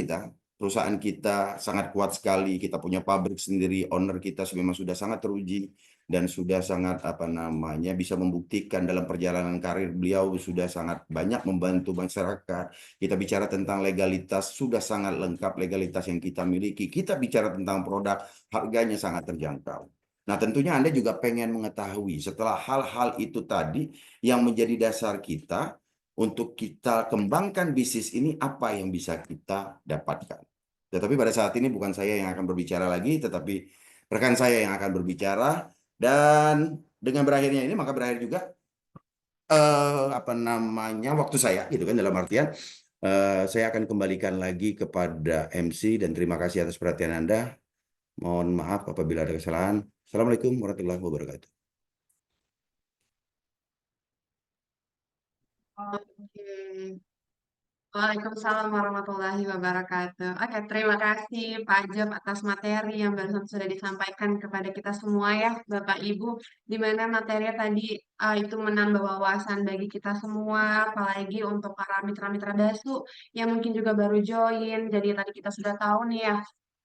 kita sangat kuat sekali. Kita punya pabrik sendiri, owner kita memang sudah sangat teruji dan sudah sangat bisa membuktikan dalam perjalanan karir beliau sudah sangat banyak membantu masyarakat. Kita bicara tentang legalitas sudah sangat lengkap legalitas yang kita miliki. Kita bicara tentang produk harganya sangat terjangkau. Nah, tentunya Anda juga pengen mengetahui setelah hal-hal itu tadi yang menjadi dasar kita untuk kita kembangkan bisnis ini apa yang bisa kita dapatkan. Tetapi pada saat ini bukan saya yang akan berbicara lagi, tetapi rekan saya yang akan berbicara. Dan dengan berakhirnya ini maka berakhir juga waktu saya gitu kan, dalam artian Saya akan kembalikan lagi kepada MC dan terima kasih atas perhatian Anda. Mohon maaf apabila ada kesalahan. Assalamualaikum warahmatullahi wabarakatuh. Oke. Waalaikumsalam warahmatullahi wabarakatuh. Oke, terima kasih Pak Job atas materi yang barusan sudah disampaikan kepada kita semua ya, Bapak Ibu, di mana materi tadi itu menambah wawasan bagi kita semua, apalagi untuk para mitra-mitra BASU yang mungkin juga baru join. Jadi tadi kita sudah tahu nih ya,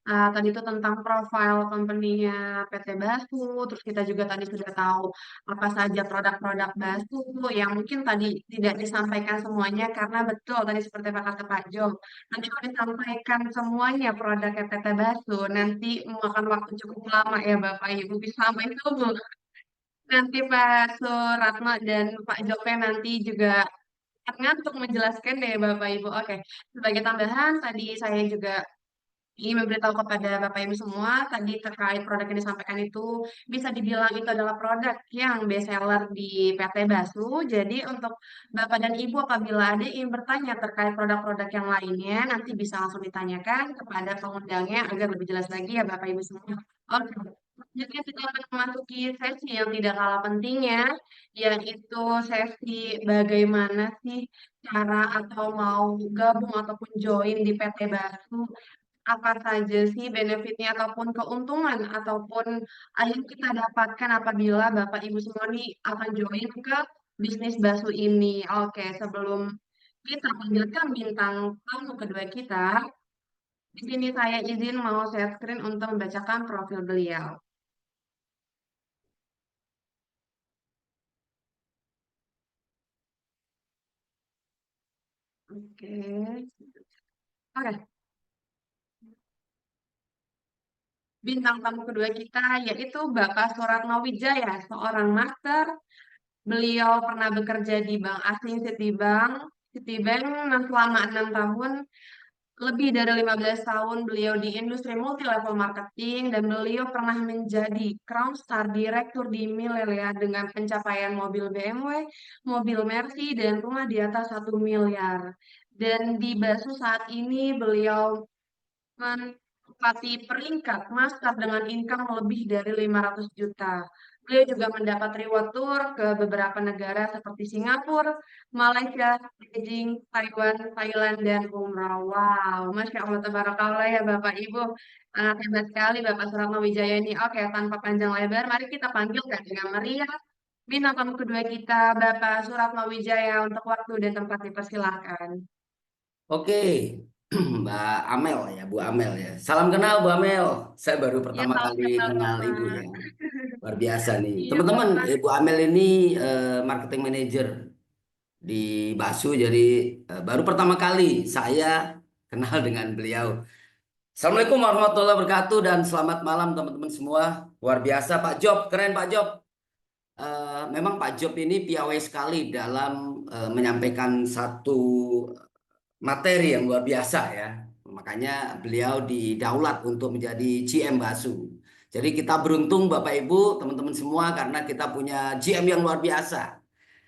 tadi itu tentang profil company-nya PT Basu, terus kita juga tadi sudah tahu apa saja produk-produk Basu yang mungkin tadi tidak disampaikan semuanya karena betul tadi seperti apa kata Pak Jo. Nanti kalau disampaikan semuanya produknya PT Basu, nanti memakan waktu cukup lama ya Bapak Ibu bisa sampai subuh. Nanti Pak Suratno dan Pak Jope nanti juga akan ngantuk menjelaskan deh Bapak Ibu. Oke, sebagai tambahan tadi saya juga ingin memberitahu kepada Bapak Ibu semua, tadi terkait produk yang disampaikan itu bisa dibilang itu adalah produk yang best seller di PT Basu. Jadi untuk Bapak dan Ibu apabila ada yang ingin bertanya terkait produk-produk yang lainnya, nanti bisa langsung ditanyakan kepada pengundangnya agar lebih jelas lagi ya Bapak Ibu semua. Oke. Selanjutnya kita akan memasuki sesi yang tidak kalah pentingnya, yaitu sesi bagaimana sih cara atau mau gabung ataupun join di PT Basu, apa saja sih benefitnya ataupun keuntungan ataupun yang kita dapatkan apabila Bapak Ibu semua nih akan join ke bisnis bakso ini. Oke, sebelum kita panggilkan bintang tamu kedua kita, di sini saya izin mau share screen untuk membacakan profil beliau. Oke. Oke, bintang tamu kedua kita yaitu Bapak Suratno Wijaya, seorang master. Beliau pernah bekerja di bank asing Citibank selama 6 tahun, lebih dari 15 tahun beliau di industri multi level marketing dan beliau pernah menjadi Crown Star Direktur di Milea dengan pencapaian mobil BMW, mobil Mercy dan rumah di atas 1 miliar. Dan di Basu saat ini beliau menempati peringkat master dengan income lebih dari 500 juta. Beliau juga mendapat reward tour ke beberapa negara seperti Singapura, Malaysia, Beijing, Taiwan, Thailand, dan umrah. Wow, Masya Allah, tabarakallah ya Bapak Ibu. Sangat hebat sekali Bapak Suratno Wijaya ini. Oke, tanpa panjang lebar, mari kita panggilkan dengan meriah bintang tamu kedua kita, Bapak Suratno Wijaya, untuk waktu dan tempat dipersilahkan. Oke, Mbak Amel ya, Bu Amel ya. Salam kenal Bu Amel. Saya baru Ya, pertama salam kali kenal kenal Ibu Bapak. ya. Luar biasa nih. Iya, Teman-teman, Bapak. Bu Amel ini marketing manager di Basu. Jadi baru pertama kali saya kenal dengan beliau. Assalamualaikum warahmatullahi wabarakatuh dan selamat malam teman-teman semua. Luar biasa Pak Job, keren Pak Job. Memang Pak Job ini piawai sekali dalam menyampaikan satu materi yang luar biasa ya. Makanya beliau didaulat untuk menjadi GM Basu. Jadi kita beruntung Bapak Ibu, teman-teman semua karena kita punya GM yang luar biasa.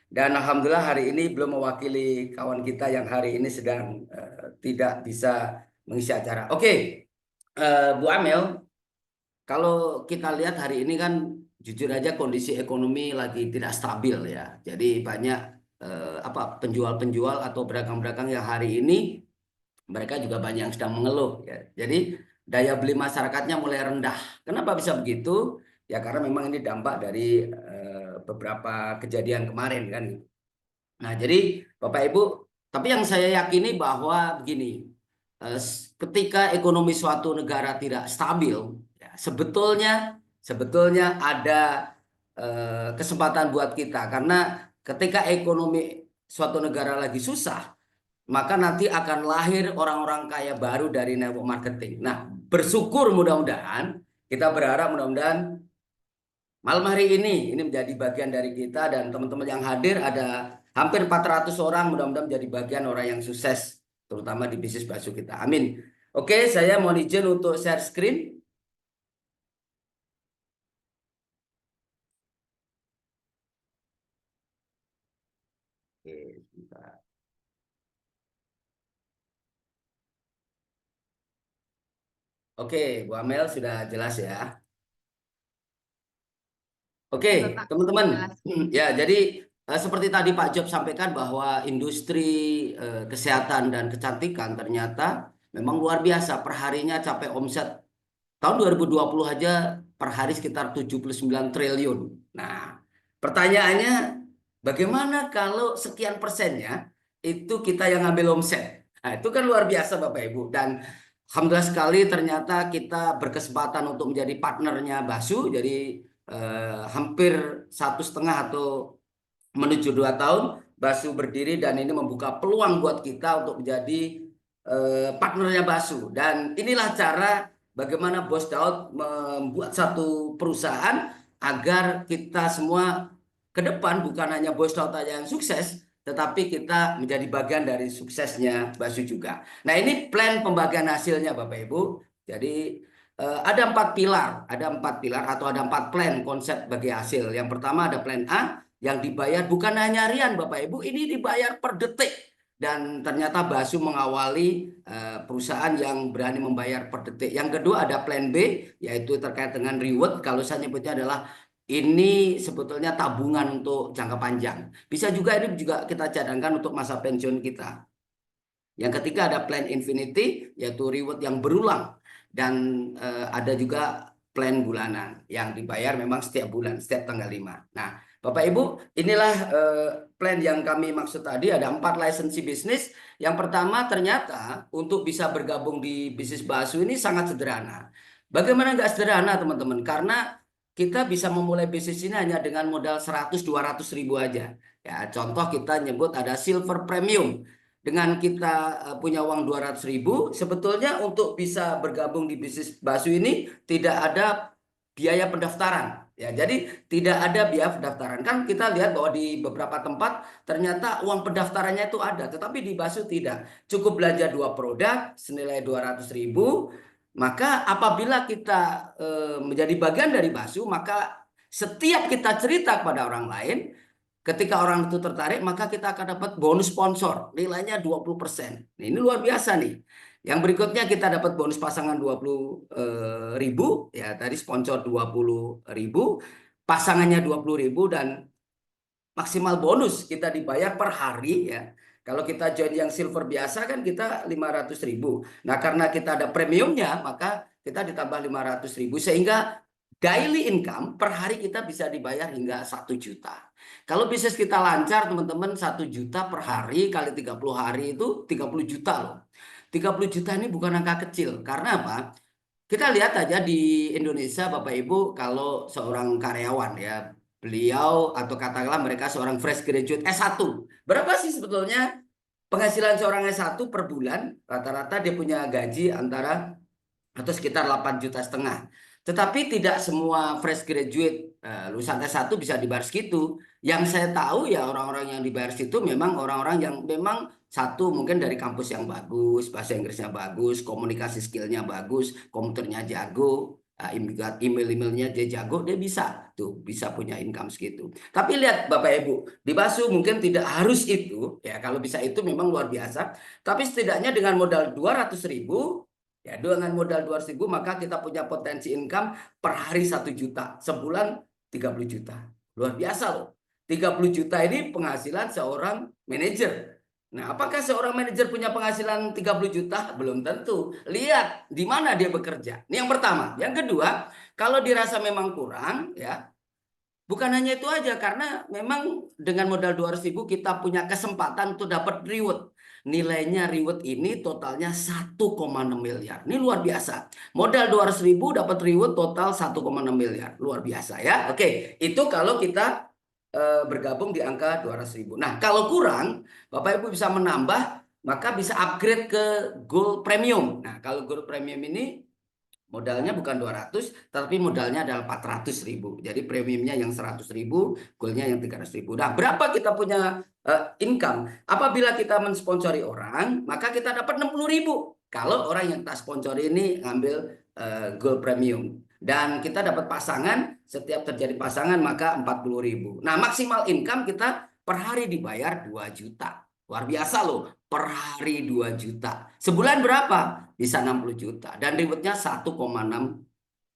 Dan alhamdulillah hari ini belum mewakili kawan kita yang hari ini sedang tidak bisa mengisi acara. Oke, Bu Amel, kalau kita lihat hari ini kan jujur aja kondisi ekonomi lagi tidak stabil ya. Jadi banyak apa penjual-penjual atau pedagang-pedagang yang hari ini mereka juga banyak yang sedang mengeluh ya. Jadi daya beli masyarakatnya mulai rendah. Kenapa bisa begitu? Ya karena memang ini dampak dari beberapa kejadian kemarin kan. Nah, jadi Bapak Ibu, tapi yang saya yakini bahwa begini, ketika ekonomi suatu negara tidak stabil, ya, sebetulnya ada kesempatan buat kita karena ketika ekonomi suatu negara lagi susah, maka nanti akan lahir orang-orang kaya baru dari network marketing. Nah, bersyukur mudah-mudahan, kita berharap mudah-mudahan malam hari ini menjadi bagian dari kita dan teman-teman yang hadir ada hampir 400 orang, mudah-mudahan menjadi bagian orang yang sukses, terutama di bisnis bakso kita. Amin. Oke, saya mohon izin untuk share screen. Oke, sebentar. Oke, Bu Amel sudah jelas ya. Ya, Oke, Bapak. teman-teman. Jelas. Ya, jadi seperti tadi Pak Job sampaikan bahwa industri kesehatan dan kecantikan ternyata memang luar biasa. Perharinya capai omset tahun 2020 aja per hari sekitar 79 triliun. Nah, pertanyaannya bagaimana kalau sekian persennya itu kita yang ngambil omset? Nah, itu kan luar biasa Bapak Ibu. Dan alhamdulillah sekali ternyata kita berkesempatan untuk menjadi partnernya Basu. Jadi hampir 1,5 atau menuju 2 tahun Basu berdiri dan ini membuka peluang buat kita untuk menjadi partnernya Basu. Dan inilah cara bagaimana Bos Daud membuat satu perusahaan agar kita semua ke depan bukan hanya Bos Daud aja yang sukses, tetapi kita menjadi bagian dari suksesnya Basu juga. Nah, ini plan pembagian hasilnya Bapak Ibu. Jadi ada 4 pilar atau ada 4 plan konsep bagi hasil. Yang pertama ada plan A yang dibayar bukan hanya harian Bapak Ibu, ini dibayar per detik. Dan ternyata Basu mengawali perusahaan yang berani membayar per detik. Yang kedua ada plan B, yaitu terkait dengan reward. Kalau saya nyebutnya adalah ini sebetulnya tabungan untuk jangka panjang. Bisa juga ini juga kita cadangkan untuk masa pensiun kita. Yang ketiga ada plan infinity, yaitu reward yang berulang. Dan ada juga plan bulanan yang dibayar memang setiap bulan, setiap tanggal 5. Nah, Bapak Ibu, inilah plan yang kami maksud tadi. Ada 4 lisensi bisnis. Yang pertama ternyata untuk bisa bergabung di bisnis Basu ini sangat sederhana. Bagaimana nggak sederhana teman-teman? Karena kita bisa memulai bisnis ini hanya dengan modal 100-200 ribu aja. Ya, contoh kita nyebut ada silver premium. Dengan kita punya uang 200 ribu, sebetulnya untuk bisa bergabung di bisnis Basu ini tidak ada biaya pendaftaran. Ya, jadi tidak ada biaya pendaftaran. Kan kita lihat bahwa di beberapa tempat ternyata uang pendaftarannya itu ada, tetapi di Basu tidak. Cukup belanja 2 produk senilai 200 ribu. Maka apabila kita menjadi bagian dari Basu, maka setiap kita cerita kepada orang lain, ketika orang itu tertarik, maka kita akan dapat bonus sponsor. Nilainya 20%. Nah, ini luar biasa nih. Yang berikutnya kita dapat bonus pasangan 20 ribu. Ya, tadi sponsor 20 ribu. Pasangannya 20 ribu dan maksimal bonus kita dibayar per hari ya. Kalau kita join yang silver biasa kan kita 500 ribu. Nah, karena kita ada premiumnya, maka kita ditambah 500 ribu. Sehingga daily income per hari kita bisa dibayar hingga 1 juta. Kalau bisnis kita lancar teman-teman, 1 juta per hari kali 30 hari itu 30 juta loh. 30 juta ini bukan angka kecil. Karena apa? Kita lihat aja di Indonesia Bapak Ibu, kalau seorang karyawan ya, beliau atau katakanlah mereka seorang fresh graduate S1. Berapa sih sebetulnya penghasilan seorang S1 per bulan? Rata-rata dia punya gaji antara atau sekitar 8,5 juta. Tetapi tidak semua fresh graduate lulusan S1 bisa dibayar segitu. Yang saya tahu ya orang-orang yang dibayar situ memang orang-orang yang memang satu mungkin dari kampus yang bagus, bahasa Inggrisnya bagus, komunikasi skillnya bagus, komputernya jago, email-emailnya dia jago, dia bisa tuh bisa punya income segitu. Tapi lihat Bapak Ibu, di Basu mungkin tidak harus itu ya, kalau bisa itu memang luar biasa. Tapi setidaknya dengan modal 200 ribu ya, dengan modal 200 ribu maka kita punya potensi income per hari 1 juta, sebulan 30 juta. Luar biasa loh. 30 juta ini penghasilan seorang manajer. Nah, apakah seorang manajer punya penghasilan 30 juta? Belum tentu. Lihat di mana dia bekerja. Ini yang pertama. Yang kedua, kalau dirasa memang kurang, ya bukan hanya itu aja, karena memang dengan modal 200 ribu kita punya kesempatan untuk dapat reward. Nilainya reward ini totalnya 1,6 miliar. Ini luar biasa. Modal 200 ribu dapat reward total 1,6 miliar. Luar biasa ya. Oke, itu kalau kita bergabung di angka 200 ribu. Nah, kalau kurang, Bapak Ibu bisa menambah, maka bisa upgrade ke Gold Premium. Nah, kalau Gold Premium ini modalnya bukan 200, tapi modalnya adalah 400 ribu. Jadi premiumnya yang 100 ribu, goalnya yang 300 ribu. Nah, berapa kita punya income? Apabila kita mensponsori orang, maka kita dapat 60 ribu. Kalau orang yang kita sponsori ini ngambil gold premium. Dan kita dapat pasangan, setiap terjadi pasangan maka 40 ribu. Nah, maksimal income kita per hari dibayar 2 juta. Luar biasa loh. per hari 2 juta. Sebulan berapa? Bisa 60 juta. Dan rewardnya 1,6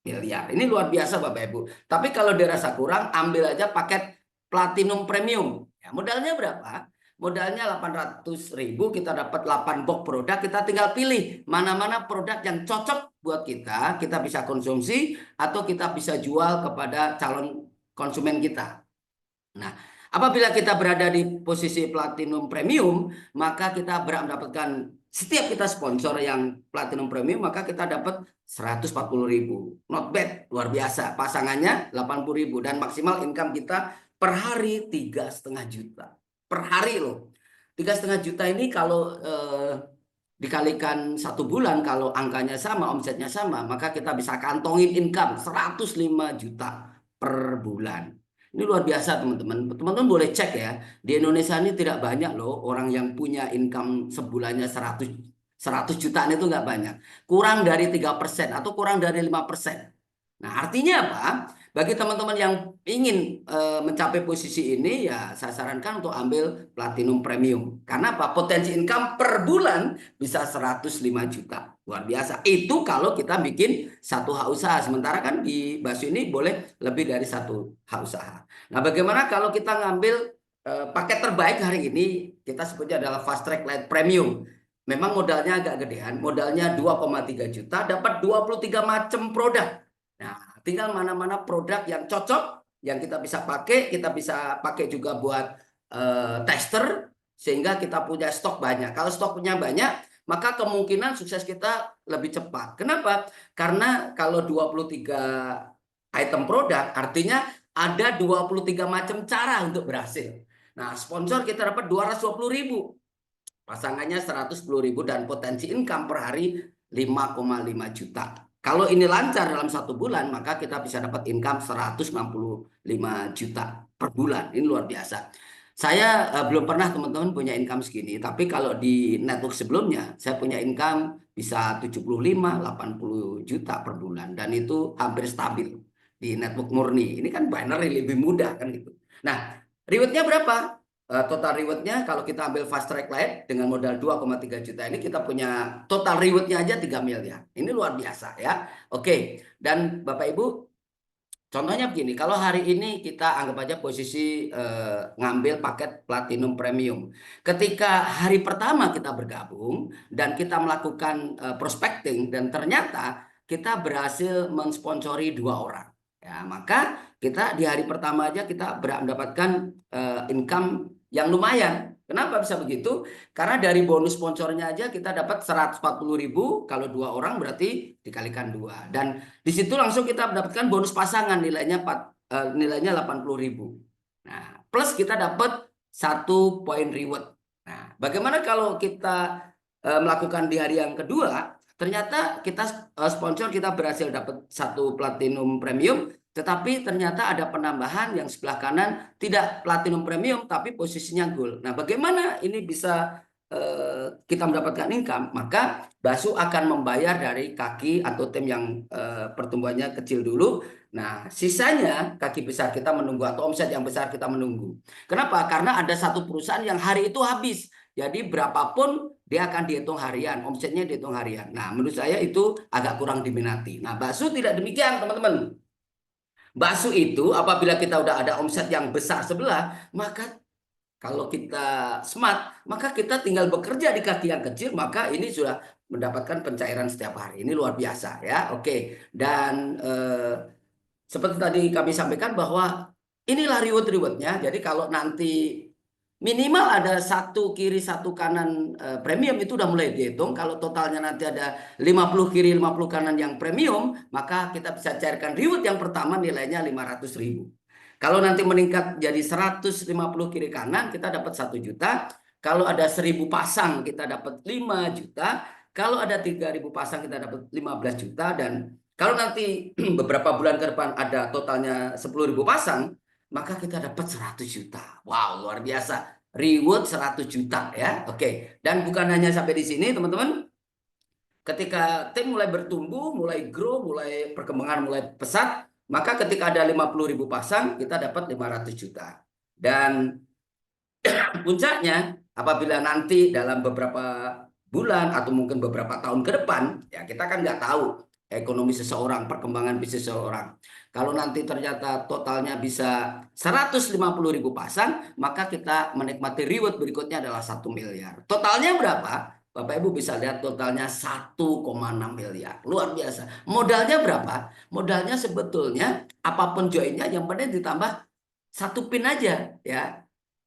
miliar. Ini luar biasa Bapak Ibu. Tapi kalau dirasa kurang, ambil aja paket Platinum Premium. Ya, modalnya berapa? Modalnya 800.000, kita dapat 8 box produk, kita tinggal pilih mana-mana produk yang cocok buat kita bisa konsumsi atau kita bisa jual kepada calon konsumen kita. Nah, apabila kita berada di posisi Platinum Premium, maka kita berhak mendapatkan, setiap kita sponsor yang Platinum Premium, maka kita dapat 140.000. Not bad, luar biasa. Pasangannya 80.000 dan maksimal income kita per hari 3,5 juta. Per hari loh. 3,5 juta ini kalau dikalikan 1 bulan, kalau angkanya sama, omsetnya sama, maka kita bisa kantongin income 105 juta per bulan. Ini luar biasa teman-teman. Teman-teman boleh cek ya. Di Indonesia ini tidak banyak loh orang yang punya income sebulannya 100 jutaan, itu nggak banyak. Kurang dari 3% atau kurang dari 5%. Nah, artinya apa? Bagi teman-teman yang ingin mencapai posisi ini, ya saya sarankan untuk ambil Platinum Premium. Karena apa? Potensi income per bulan bisa 105 juta. Luar biasa. Itu kalau kita bikin satu hak usaha. Sementara kan di Basu ini boleh lebih dari satu hak usaha. Nah, bagaimana kalau kita ngambil paket terbaik hari ini? Kita sebutnya adalah Fast Track Lite Premium. Memang modalnya agak gedean. Modalnya 2,3 juta, dapat 23 macam produk. Nah, tinggal mana-mana produk yang cocok, yang kita bisa pakai juga buat tester, sehingga kita punya stok banyak. Kalau stoknya banyak, maka kemungkinan sukses kita lebih cepat. Kenapa? Karena kalau 23 item produk, artinya ada 23 macam cara untuk berhasil. Nah, sponsor kita dapat 220.000. Pasangannya 110.000 dan potensi income per hari 5,5 juta. Kalau ini lancar dalam 1 bulan, maka kita bisa dapat income 165 juta per bulan. Ini luar biasa. Saya belum pernah teman-teman punya income segini. Tapi kalau di network sebelumnya, saya punya income bisa 75-80 juta per bulan. Dan itu hampir stabil di network murni. Ini kan binary lebih mudah kan gitu. Nah, rewardnya berapa? Total rewardnya kalau kita ambil Fast Track Lite dengan modal 2,3 juta ini, kita punya total rewardnya aja 3 miliar. Ini luar biasa ya. Oke, dan Bapak Ibu, contohnya begini, kalau hari ini kita anggap aja posisi ngambil paket Platinum Premium. Ketika hari pertama kita bergabung dan kita melakukan prospecting dan ternyata kita berhasil mensponsori 2 orang. Ya, maka kita di hari pertama aja kita mendapatkan income yang lumayan. Kenapa bisa begitu? Karena dari bonus sponsornya aja kita dapat 140.000, kalau 2 orang berarti dikalikan 2. Dan di situ langsung kita mendapatkan bonus pasangan nilainya 80.000. Nah, plus kita dapat 1 poin reward. Nah, bagaimana kalau kita melakukan di hari yang kedua? Ternyata kita sponsor kita berhasil dapat 1 Platinum Premium, tetapi ternyata ada penambahan yang sebelah kanan tidak Platinum Premium tapi posisinya Gold. Nah, bagaimana ini bisa kita mendapatkan income? Maka Basu akan membayar dari kaki atau tim yang pertumbuhannya kecil dulu. Nah, sisanya kaki besar kita menunggu atau omset yang besar kita menunggu. Kenapa? Karena ada satu perusahaan yang hari itu habis. Jadi berapapun dia akan dihitung harian, omsetnya dihitung harian. Nah, menurut saya itu agak kurang diminati. Nah, Basu tidak demikian, teman-teman. Basu itu apabila kita udah ada omset yang besar sebelah, maka kalau kita smart, maka kita tinggal bekerja di kaki yang kecil, maka ini sudah mendapatkan pencairan setiap hari. Ini luar biasa ya. Oke. Dan seperti tadi kami sampaikan bahwa inilah reward-rewardnya. Jadi kalau nanti minimal ada 1 kiri 1 kanan premium, itu udah mulai dihitung. Kalau totalnya nanti ada 50 kiri 50 kanan yang premium, maka kita bisa cairkan reward yang pertama nilainya 500.000. Kalau nanti meningkat jadi 150 kiri kanan, kita dapat 1 juta. Kalau ada 1.000 pasang, kita dapat 5 juta. Kalau ada 3.000 pasang, kita dapat 15 juta. Dan kalau nanti beberapa bulan ke depan ada totalnya 10.000 pasang, maka kita dapat 100 juta. Wow, luar biasa. Reward 100 juta ya. Oke. Dan bukan hanya sampai di sini, teman-teman. Ketika tim mulai bertumbuh, mulai grow, mulai perkembangan mulai pesat, maka ketika ada 50.000 pasang, kita dapat 500 juta. Dan puncaknya apabila nanti dalam beberapa bulan atau mungkin beberapa tahun ke depan, ya kita kan nggak tahu ekonomi seseorang, perkembangan bisnis seseorang. Kalau nanti ternyata totalnya bisa 150.000 pasang, maka kita menikmati reward berikutnya adalah 1 miliar. Totalnya berapa? Bapak Ibu bisa lihat totalnya 1,6 miliar. Luar biasa. Modalnya berapa? Modalnya sebetulnya apapun joinnya yang penting ditambah satu pin aja ya.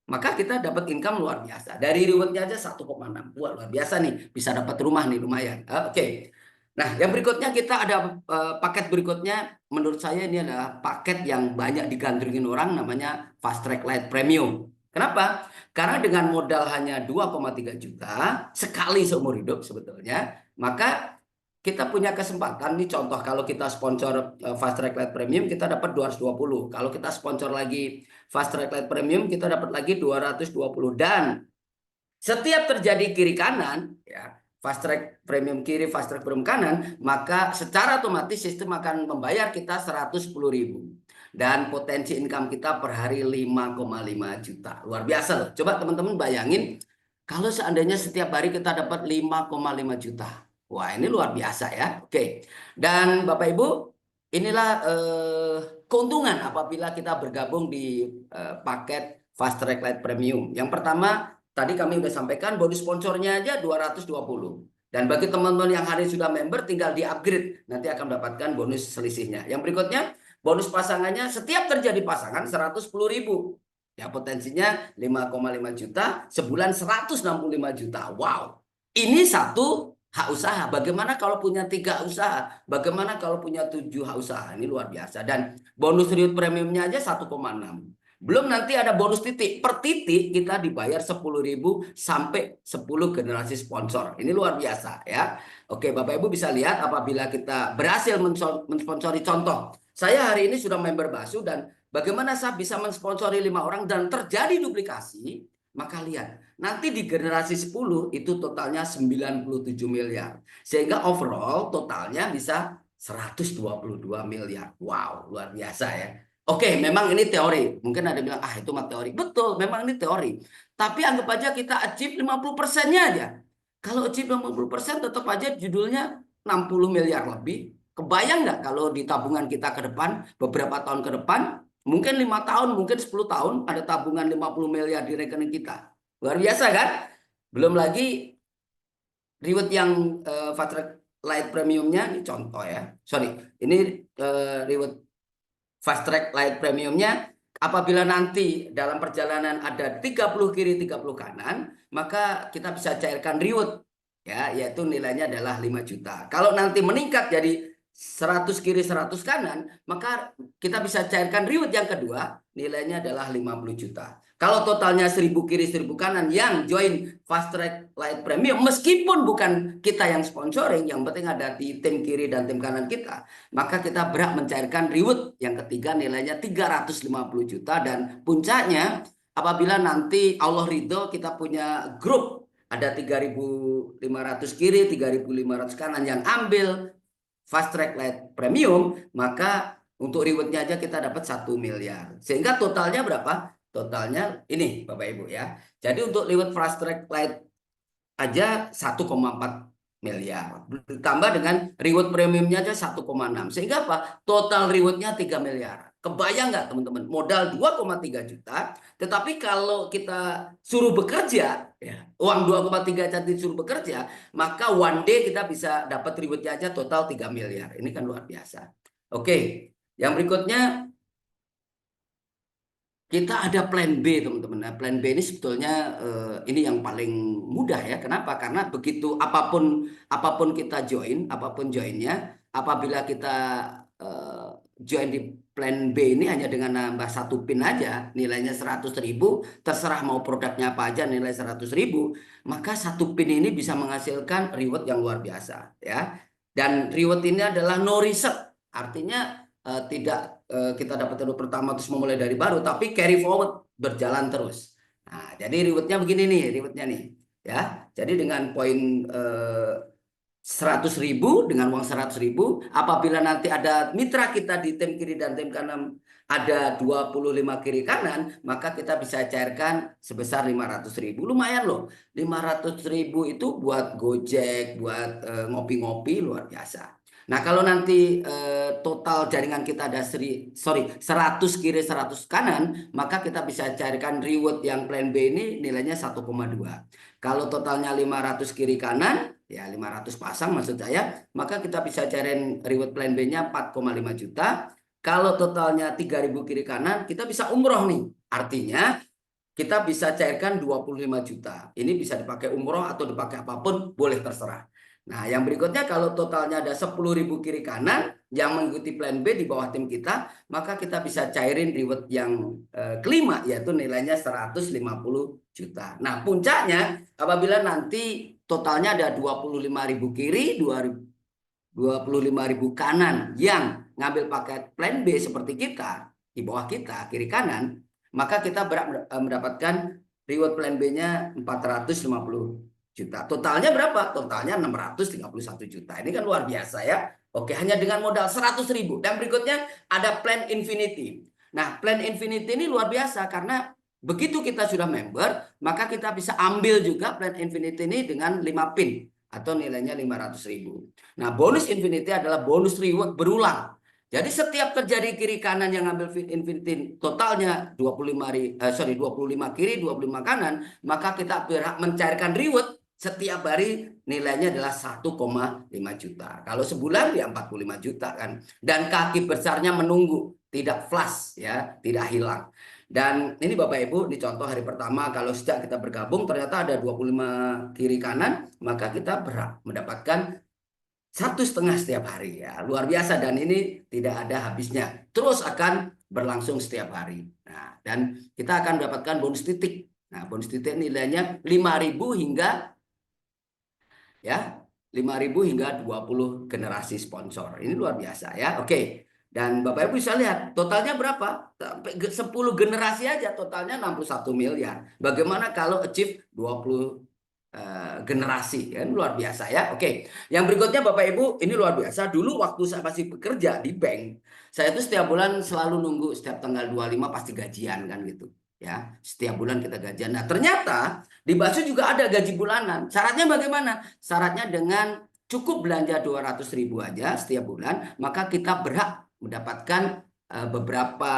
Maka kita dapat income luar biasa. Dari rewardnya aja 1,6. Wah, luar biasa nih. Bisa dapat rumah nih lumayan. Oke. Nah, yang berikutnya kita ada paket berikutnya. Menurut saya ini adalah paket yang banyak digandrungin orang, namanya Fast Track Lite Premium. Kenapa? Karena dengan modal hanya 2,3 juta sekali seumur hidup sebetulnya, maka kita punya kesempatan nih, contoh kalau kita sponsor Fast Track Lite Premium kita dapat 220. Kalau kita sponsor lagi Fast Track Lite Premium kita dapat lagi 220, dan setiap terjadi kiri kanan ya, Fast Track Premium kiri, Fast Track Premium kanan, maka secara otomatis sistem akan membayar kita 110.000 dan potensi income kita per hari 5,5 juta. Luar biasa loh. Coba teman-teman bayangin kalau seandainya setiap hari kita dapat 5,5 juta. Wah, ini luar biasa ya. Oke. Dan Bapak Ibu, inilah keuntungan apabila kita bergabung di paket Fast Track Lite Premium. Yang pertama, tadi kami sudah sampaikan bonus sponsornya aja 220. Dan bagi teman-teman yang hari sudah member tinggal di-upgrade, nanti akan mendapatkan bonus selisihnya. Yang berikutnya, bonus pasangannya setiap terjadi pasangan 110.000. Ya, potensinya 5,5 juta, sebulan 165 juta. Wow. Ini satu hak usaha. Bagaimana kalau punya 3 usaha? Bagaimana kalau punya 7 hak usaha? Ini luar biasa. Dan bonus reward premiumnya aja 1,6. Belum nanti ada bonus titik. Per titik kita dibayar 10.000 sampai 10 generasi sponsor. Ini luar biasa ya. Oke, Bapak Ibu bisa lihat apabila kita berhasil mensponsori, contoh. Saya hari ini sudah member Basu, dan bagaimana saya bisa mensponsori 5 orang dan terjadi duplikasi. Maka lihat, nanti di generasi 10 itu totalnya 97 miliar. Sehingga overall totalnya bisa 122 miliar. Wow, luar biasa ya. Oke, memang ini teori. Mungkin ada yang bilang, itu mah teori. Betul, memang ini teori. Tapi anggap aja kita achieve 50%-nya aja. Kalau achieve 50% tetap aja judulnya 60 miliar lebih. Kebayang nggak kalau di tabungan kita ke depan, beberapa tahun ke depan, mungkin 5 tahun, mungkin 10 tahun, ada tabungan 50 miliar di rekening kita. Luar biasa kan? Belum lagi reward yang Fast Track Lite Premiumnya, ini contoh ya. Sorry, ini reward Fast Track Lite Premiumnya, apabila nanti dalam perjalanan ada 30 kiri 30 kanan, maka kita bisa cairkan reward ya, yaitu nilainya adalah 5 juta. Kalau nanti meningkat jadi 100 kiri 100 kanan, maka kita bisa cairkan reward yang kedua, nilainya adalah 50 juta. Kalau totalnya 1000 kiri 1000 kanan yang join Fast Track Lite Premium, meskipun bukan kita yang sponsoring, yang penting ada di tim kiri dan tim kanan kita, maka kita berhak mencairkan reward yang ketiga nilainya 350 juta. Dan puncaknya apabila nanti Allah ridho kita punya grup ada 3.500 kiri 3.500 kanan yang ambil Fast Track Lite Premium, maka untuk rewardnya aja kita dapat 1 miliar. Sehingga totalnya berapa? Totalnya ini Bapak Ibu ya. Jadi untuk reward Fast Track Lite aja 1,4 miliar. Ditambah dengan reward premiumnya aja 1,6. Sehingga apa? Total rewardnya 3 miliar. Kebayang nggak teman-teman? Modal 2,3 juta. Tetapi kalau kita suruh bekerja, ya, uang 2,3 juta disuruh bekerja, maka one day kita bisa dapat rewardnya aja total 3 miliar. Ini kan luar biasa. Oke, yang berikutnya kita ada plan B, teman-teman. Nah, plan B ini sebetulnya ini yang paling mudah ya. Kenapa? Karena begitu apapun kita join, apapun joinnya, apabila kita join di plan B ini hanya dengan nambah 1 pin aja, nilainya 100.000, terserah mau produknya apa aja nilai 100.000, maka 1 pin ini bisa menghasilkan reward yang luar biasa ya. Dan reward ini adalah no reset, artinya tidak kita dapat reward pertama terus memulai dari baru, tapi carry forward, berjalan terus. Nah, jadi rewardnya begini nih, rewardnya nih ya. Jadi dengan poin 100.000 dengan uang 100.000. Apabila nanti ada mitra kita di tim kiri dan tim kanan ada 25 kiri kanan, maka kita bisa cairkan sebesar 500.000. Lumayan loh. 500.000 itu buat Gojek, buat ngopi-ngopi luar biasa. Nah, kalau nanti total jaringan kita ada 100 kiri 100 kanan, maka kita bisa cairkan reward yang plan B ini nilainya 1,2. Kalau totalnya 500 kiri kanan, ya 500 pasang maksud saya, maka kita bisa cairin reward plan B-nya 4,5 juta. Kalau totalnya 3.000 kiri kanan, kita bisa umroh nih. Artinya kita bisa cairkan 25 juta. Ini bisa dipakai umroh atau dipakai apapun, boleh terserah. Nah, yang berikutnya kalau totalnya ada 10.000 kiri kanan yang mengikuti plan B di bawah tim kita, maka kita bisa cairin reward yang kelima, yaitu nilainya 150 juta. Nah, puncaknya apabila nanti totalnya ada 25.000 kiri, 25.000 kanan yang ngambil paket plan B seperti kita, di bawah kita, kiri kanan, maka kita mendapatkan reward plan B-nya 450 juta. Totalnya berapa? Totalnya 631 juta. Ini kan luar biasa ya. Oke, hanya dengan modal 100.000. Dan berikutnya ada plan infinity. Nah, plan infinity ini luar biasa karena begitu kita sudah member, maka kita bisa ambil juga plan infinity ini dengan 5 pin atau nilainya 500.000. Nah, bonus infinity adalah bonus reward berulang. Jadi setiap terjadi kiri kanan yang ngambil infinity totalnya 25 kiri, 25 kanan, maka kita berhak mencairkan reward setiap hari nilainya adalah 1,5 juta. Kalau sebulan ya 45 juta kan. Dan kaki besarnya menunggu, tidak flash ya, tidak hilang. Dan ini Bapak Ibu, di contoh hari pertama kalau sejak kita bergabung ternyata ada 25 kiri kanan, maka kita berhak mendapatkan 1,5 setiap hari ya. Luar biasa dan ini tidak ada habisnya. Terus akan berlangsung setiap hari. Nah, dan kita akan mendapatkan bonus titik. Nah, bonus titik nilainya 5.000 hingga 20 generasi sponsor. Ini luar biasa ya. Oke. Dan Bapak Ibu bisa lihat totalnya berapa? Sampai 10 generasi aja totalnya 61 miliar. Bagaimana kalau achieve 20 generasi? Kan luar biasa ya. Oke. Yang berikutnya Bapak Ibu, ini luar biasa. Dulu waktu saya masih bekerja di bank, saya itu setiap bulan selalu nunggu setiap tanggal 25 pasti gajian kan gitu. Ya, setiap bulan kita gajian. Nah, ternyata di Basu juga ada gaji bulanan. Syaratnya bagaimana? Syaratnya dengan cukup belanja 200.000 aja setiap bulan, maka kita berhak mendapatkan beberapa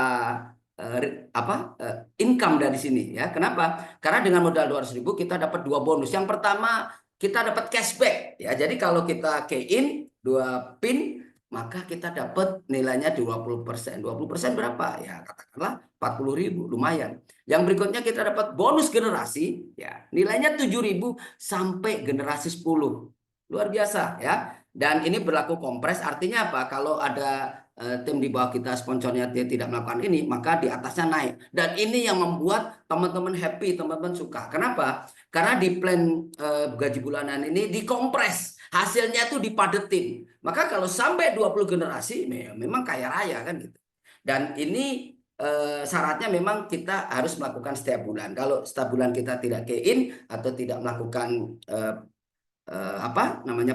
income dari sini ya. Kenapa? Karena dengan modal 200.000 kita dapat 2 bonus. Yang pertama, kita dapat cashback ya. Jadi kalau kita key in 2 pin, maka kita dapat nilainya 20%. 20% berapa? Ya, katakanlah 40.000, lumayan. Yang berikutnya kita dapat bonus generasi, ya nilainya 7.000 sampai generasi 10. Luar biasa ya. Dan ini berlaku kompres, artinya apa? Kalau ada tim di bawah kita sponsornya dia tidak melakukan ini, maka di atasnya naik. Dan ini yang membuat teman-teman happy, teman-teman suka. Kenapa? Karena di plan gaji bulanan ini dikompres. Hasilnya tuh dipadetin. Maka kalau sampai 20 generasi memang kaya raya kan gitu. Dan ini syaratnya memang kita harus melakukan setiap bulan. Kalau setiap bulan kita tidak key in atau tidak melakukan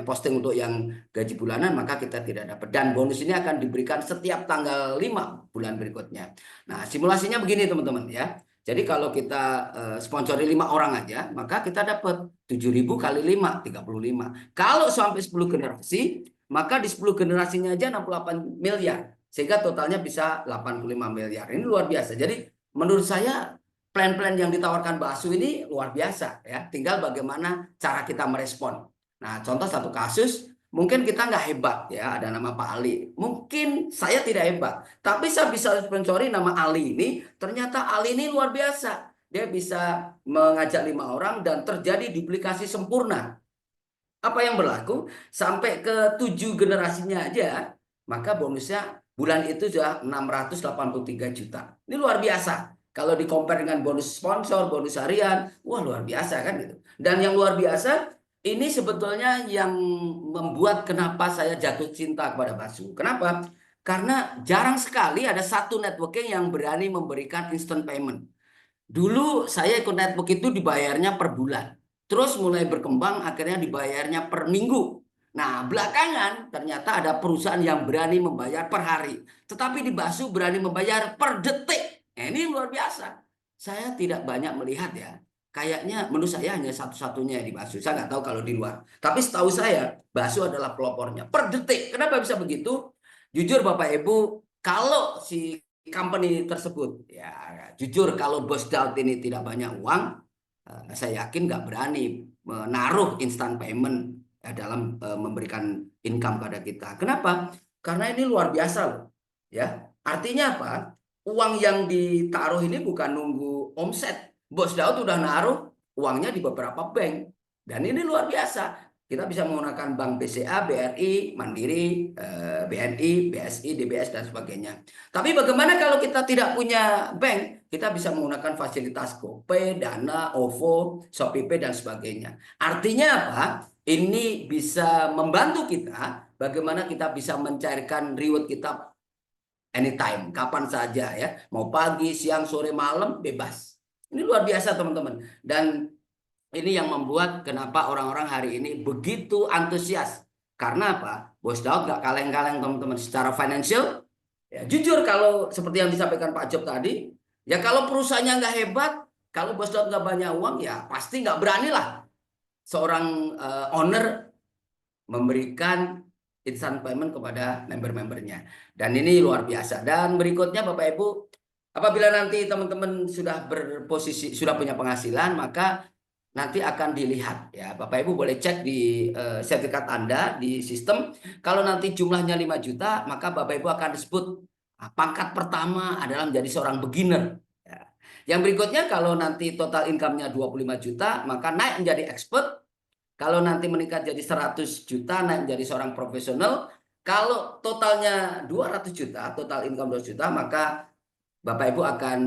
posting untuk yang gaji bulanan, maka kita tidak dapat. Dan bonus ini akan diberikan setiap tanggal 5 bulan berikutnya. Nah, simulasinya begini teman-teman ya. Jadi kalau kita sponsori 5 orang aja, maka kita dapat 7.000 kali 5, 35. Kalau sampai 10 generasi, maka di 10 generasinya aja 68 miliar. Sehingga totalnya bisa 85 miliar. Ini luar biasa. Jadi menurut saya plan-plan yang ditawarkan Basu ini luar biasa ya. Tinggal bagaimana cara kita merespon. Nah, contoh satu kasus, mungkin kita nggak hebat ya, ada nama Pak Ali. Mungkin saya tidak hebat, tapi saya bisa sponsori nama Ali ini. Ternyata Ali ini luar biasa. Dia bisa mengajak 5 orang dan terjadi duplikasi sempurna. Apa yang berlaku? Sampai ke 7 generasinya aja, maka bonusnya bulan itu sudah 683 juta. Ini luar biasa. Kalau di-compare dengan bonus sponsor, bonus harian, wah luar biasa kan gitu. Dan yang luar biasa, ini sebetulnya yang membuat kenapa saya jatuh cinta kepada Basu. Kenapa? Karena jarang sekali ada satu networking yang berani memberikan instant payment. Dulu saya ikut network itu dibayarnya per bulan. Terus mulai berkembang akhirnya dibayarnya per minggu. Nah, belakangan ternyata ada perusahaan yang berani membayar per hari. Tetapi di Basu berani membayar per detik. Nah, ini luar biasa. Saya tidak banyak melihat ya. Kayaknya menurut saya hanya satu-satunya di Basu. Saya nggak tahu kalau di luar. Tapi setahu saya Basu adalah pelopornya. Per detik. Kenapa bisa begitu? Jujur Bapak Ibu, kalau si company tersebut, ya jujur kalau Bos Daud ini tidak banyak uang, saya yakin nggak berani menaruh instant payment dalam memberikan income pada kita. Kenapa? Karena ini luar biasa loh. Ya, artinya apa? Uang yang ditaruh ini bukan nunggu omset. Bos Daud udah naruh uangnya di beberapa bank. Dan ini luar biasa. Kita bisa menggunakan bank BCA, BRI, Mandiri, BNI, BSI, DBS, dan sebagainya. Tapi bagaimana kalau kita tidak punya bank? Kita bisa menggunakan fasilitas GoPay, Dana, OVO, ShopeePay, dan sebagainya. Artinya apa? Ini bisa membantu kita bagaimana kita bisa mencairkan reward kita anytime, kapan saja ya. Mau pagi, siang, sore, malam, bebas. Ini luar biasa teman-teman. Dan ini yang membuat kenapa orang-orang hari ini begitu antusias. Karena apa? Bos Daud gak kaleng-kaleng teman-teman. Secara financial, ya, jujur kalau seperti yang disampaikan Pak Job tadi, ya kalau perusahaannya nggak hebat, kalau Bos Daud nggak banyak uang, ya pasti nggak berani lah seorang owner memberikan instant payment kepada member-membernya. Dan ini luar biasa. Dan berikutnya Bapak Ibu, apabila nanti teman-teman sudah berposisi, sudah punya penghasilan, maka nanti akan dilihat ya. Bapak Ibu boleh cek di sertifikat Anda di sistem. Kalau nanti jumlahnya 5 juta, maka Bapak Ibu akan disebut pangkat pertama adalah menjadi seorang beginner. Ya. Yang berikutnya kalau nanti total income-nya 25 juta, maka naik menjadi expert. Kalau nanti meningkat jadi 100 juta, naik menjadi seorang profesional. Kalau totalnya 200 juta, total income 200 juta, maka Bapak Ibu akan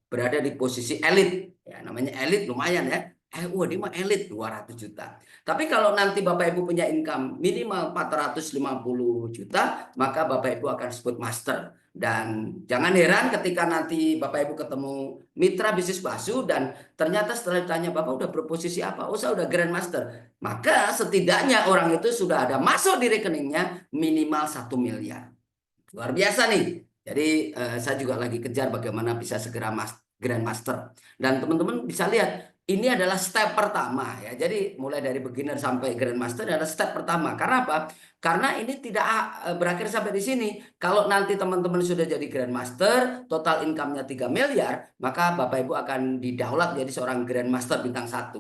berada di posisi elit. Ya, namanya elit lumayan ya. Wah, dia mah elit 200 juta. Tapi kalau nanti Bapak Ibu punya income minimal 450 juta, maka Bapak Ibu akan disebut master. Dan jangan heran ketika nanti Bapak Ibu ketemu mitra bisnis Basu dan ternyata setelah ditanya Bapak udah berposisi apa? Oh, saya udah grandmaster. Maka setidaknya orang itu sudah ada masuk di rekeningnya minimal 1 miliar. Luar biasa nih. Jadi saya juga lagi kejar bagaimana bisa segera grandmaster. Dan teman-teman bisa lihat ini adalah step pertama ya. Jadi mulai dari beginner sampai grandmaster adalah step pertama. Karena apa? Karena ini tidak berakhir sampai di sini. Kalau nanti teman-teman sudah jadi grandmaster, total income-nya 3 miliar, maka Bapak Ibu akan didaulat jadi seorang grandmaster bintang 1.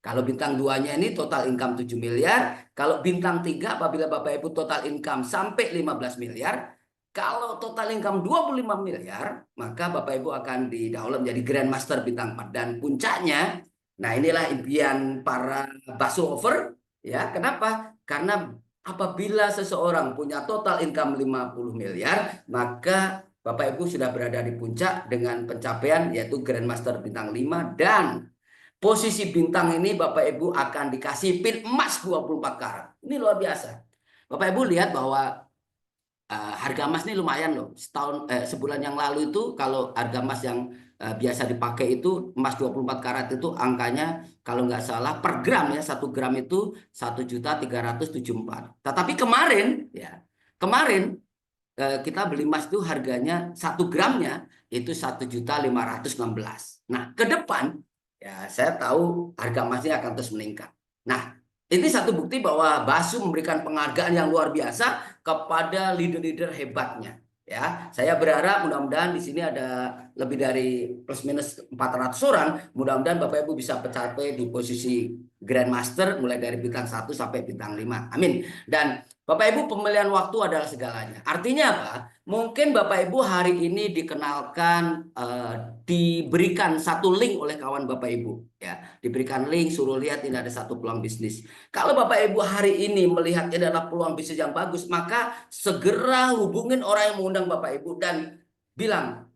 Kalau bintang 2-nya ini total income 7 miliar. Kalau bintang 3 apabila Bapak Ibu total income sampai 15 miliar. Kalau total income 25 miliar, maka Bapak Ibu akan didaulat menjadi grandmaster bintang 4. Dan puncaknya, nah inilah impian para Basu over. Ya, kenapa? Karena apabila seseorang punya total income 50 miliar, maka Bapak Ibu sudah berada di puncak dengan pencapaian yaitu grandmaster bintang 5 dan posisi bintang ini Bapak Ibu akan dikasih pin emas 24 karat. Ini luar biasa. Bapak Ibu lihat bahwa harga emas ini lumayan loh. Sebulan yang lalu itu kalau harga emas yang biasa dipakai itu emas 24 karat itu angkanya kalau nggak salah per gram ya 1 gram itu 1.374. Tetapi kemarin ya kita beli emas itu harganya 1 gramnya itu 1.516. Nah ke depan ya saya tahu harga emasnya akan terus meningkat. Nah ini satu bukti bahwa Basu memberikan penghargaan yang luar biasa kepada leader-leader hebatnya. Ya, saya berharap mudah-mudahan di sini ada lebih dari plus minus 400 orang. Mudah-mudahan Bapak Ibu bisa mencapai di posisi Grandmaster mulai dari bintang 1 sampai bintang 5. Amin. Dan Bapak Ibu pemilihan waktu adalah segalanya. Artinya apa? Mungkin Bapak Ibu hari ini dikenalkan diberikan satu link oleh kawan Bapak Ibu ya, diberikan link suruh lihat ini ada satu peluang bisnis. Kalau Bapak Ibu hari ini melihat ini adalah peluang bisnis yang bagus, maka segera hubungin orang yang mengundang Bapak Ibu dan bilang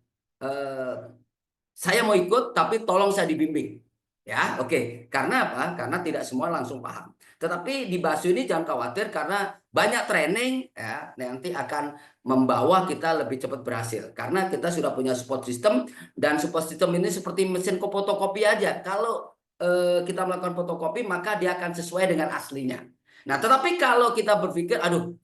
saya mau ikut tapi tolong saya dibimbing. Ya, oke. Karena apa? Karena tidak semua langsung paham. Tetapi di Basu ini jangan khawatir karena banyak training ya nanti akan membawa kita lebih cepat berhasil. Karena kita sudah punya support system dan support system ini seperti mesin fotokopi aja. Kalau kita melakukan fotokopi maka dia akan sesuai dengan aslinya. Nah, tetapi kalau kita berpikir, aduh,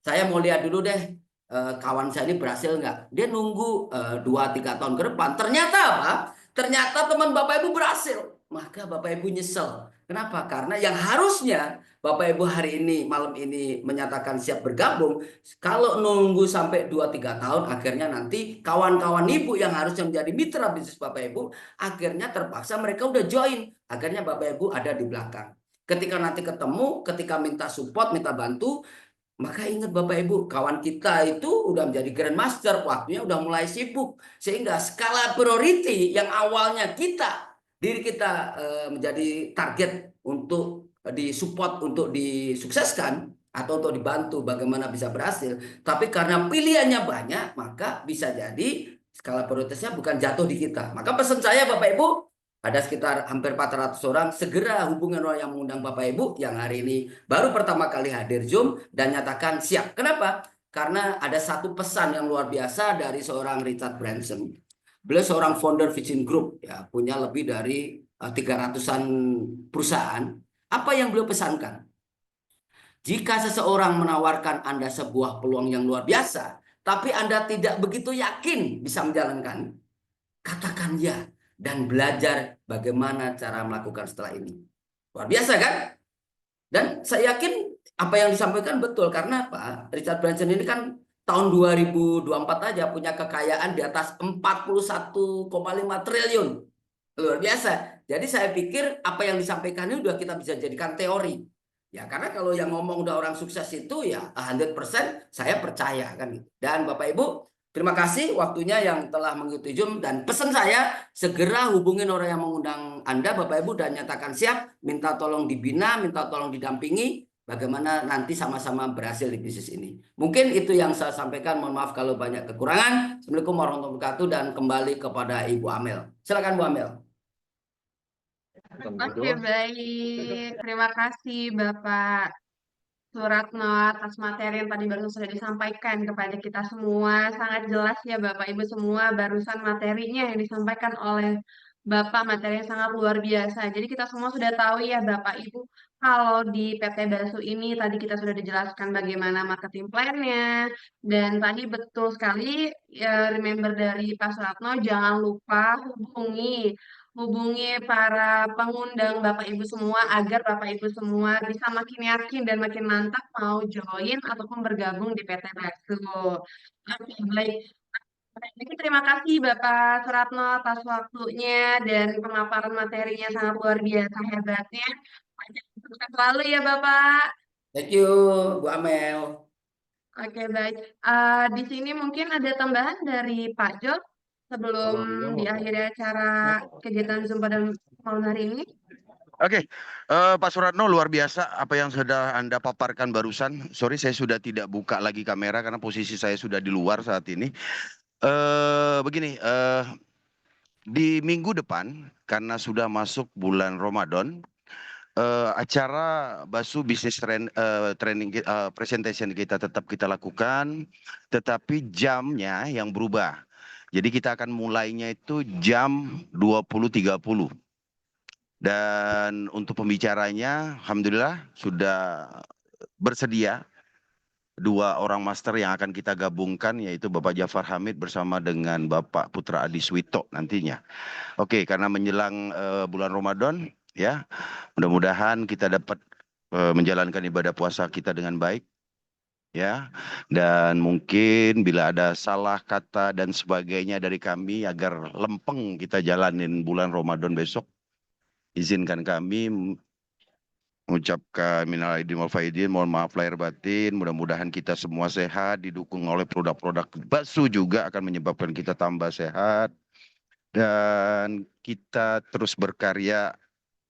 saya mau lihat dulu deh kawan saya ini berhasil nggak. Dia nunggu 2-3 tahun ke depan. Ternyata apa? Ternyata teman Bapak Ibu berhasil. Maka Bapak Ibu nyesel. Kenapa? Karena yang harusnya Bapak Ibu hari ini, malam ini menyatakan siap bergabung. Kalau nunggu sampai 2-3 tahun, akhirnya nanti kawan-kawan Ibu yang harusnya menjadi mitra bisnis Bapak Ibu, akhirnya terpaksa mereka udah join. Akhirnya Bapak Ibu ada di belakang. Ketika nanti ketemu, ketika minta support, minta bantu, maka ingat Bapak Ibu, kawan kita itu udah menjadi grandmaster, waktunya udah mulai sibuk. Sehingga skala priority yang awalnya diri kita menjadi target untuk disupport, untuk disukseskan, atau untuk dibantu bagaimana bisa berhasil. Tapi karena pilihannya banyak, maka bisa jadi skala prioritasnya bukan jatuh di kita. Maka pesan saya Bapak Ibu, ada sekitar hampir 400 orang, segera hubungi orang yang mengundang Bapak Ibu yang hari ini baru pertama kali hadir Zoom dan nyatakan siap. Kenapa? Karena ada satu pesan yang luar biasa dari seorang Richard Branson. Beliau seorang founder Virgin Group, ya, punya lebih dari 300-an perusahaan. Apa yang beliau pesankan? Jika seseorang menawarkan Anda sebuah peluang yang luar biasa, tapi Anda tidak begitu yakin bisa menjalankan, katakan ya dan belajar bagaimana cara melakukan setelah ini. Luar biasa kan? Dan saya yakin apa yang disampaikan betul. Karena apa? Richard Branson ini kan tahun 2024 aja punya kekayaan di atas 41,5 triliun. Luar biasa. Jadi saya pikir apa yang disampaikan ini udah kita bisa jadikan teori. Ya, karena kalau yang ngomong udah orang sukses itu ya 100% saya percaya kan gitu. Dan Bapak Ibu, terima kasih waktunya yang telah mengikuti Zoom, dan pesan saya segera hubungin orang yang mengundang Anda Bapak Ibu dan nyatakan siap, minta tolong dibina, minta tolong didampingi bagaimana nanti sama-sama berhasil di bisnis ini. Mungkin itu yang saya sampaikan, mohon maaf kalau banyak kekurangan. Assalamualaikum warahmatullahi wabarakatuh, dan kembali kepada Ibu Amel. Silakan Bu Amel. Oke, baik. Terima kasih Bapak Suratno atas materi yang tadi baru sudah disampaikan kepada kita semua. Sangat jelas ya Bapak Ibu semua, barusan materinya yang disampaikan oleh Bapak, materi yang sangat luar biasa. Jadi kita semua sudah tahu ya Bapak Ibu, kalau di PT Basu ini tadi kita sudah dijelaskan bagaimana marketing plan-nya. Dan tadi betul sekali, ya, remember dari Pak Suratno, jangan lupa hubungi para pengundang Bapak Ibu semua agar Bapak Ibu semua bisa makin yakin dan makin mantap mau join ataupun bergabung di PT Basu. Oke, baik. Jadi terima kasih Bapak Suratno atas waktunya dan pemaparan materinya sangat luar biasa hebatnya. Sukses selalu ya Bapak. Thank you Bu Amel. Oke, baik. Di sini mungkin ada tambahan dari Pak Jo sebelum diakhiri acara kegiatan Zoom pada malam hari ini. Oke, Pak Suratno, luar biasa apa yang sudah Anda paparkan barusan. Sorry, saya sudah tidak buka lagi kamera karena posisi saya sudah di luar saat ini. Begini, di minggu depan karena sudah masuk bulan Ramadan, acara Basu Business Training Presentation kita tetap kita lakukan, tetapi jamnya yang berubah. Jadi kita akan mulainya itu jam 20.30. Dan untuk pembicaranya, alhamdulillah sudah bersedia 2 orang master yang akan kita gabungkan, yaitu Bapak Jafar Hamid bersama dengan Bapak Putra Adi Swito nantinya. Oke, karena menjelang bulan Ramadan, ya, mudah-mudahan kita dapat menjalankan ibadah puasa kita dengan baik, ya. Dan mungkin bila ada salah kata dan sebagainya dari kami agar lempeng kita jalanin bulan Ramadan besok, izinkan kami mengucapkan minal aidin wal faizin, mohon maaf lahir batin. Mudah-mudahan kita semua sehat, didukung oleh produk-produk Basu juga akan menyebabkan kita tambah sehat, dan kita terus berkarya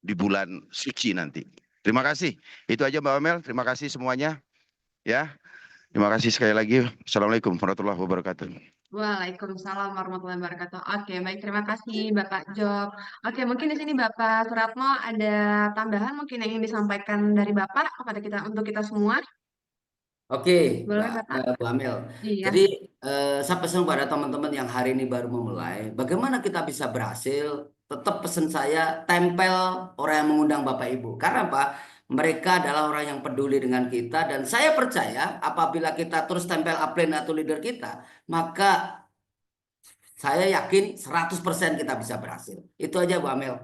di bulan suci nanti. Terima kasih. Itu aja Mbak Amel. Terima kasih semuanya. Ya. Terima kasih sekali lagi. Assalamualaikum warahmatullahi wabarakatuh. Waalaikumsalam warahmatullahi wabarakatuh. Oke, baik, terima kasih Bapak Job. Oke, mungkin di sini Bapak Suratmo ada tambahan mungkin yang ingin disampaikan dari Bapak kepada kita untuk kita semua. Oke, Boleh Bapak? Bu Amel. Iya. Jadi saya pesan pada teman-teman yang hari ini baru memulai, bagaimana kita bisa berhasil? Tetap pesan saya, tempel orang yang mengundang Bapak Ibu. Karena apa? Mereka adalah orang yang peduli dengan kita dan saya percaya apabila kita terus tempel upline atau leader kita, maka saya yakin 100% kita bisa berhasil. Itu aja Bu Amel.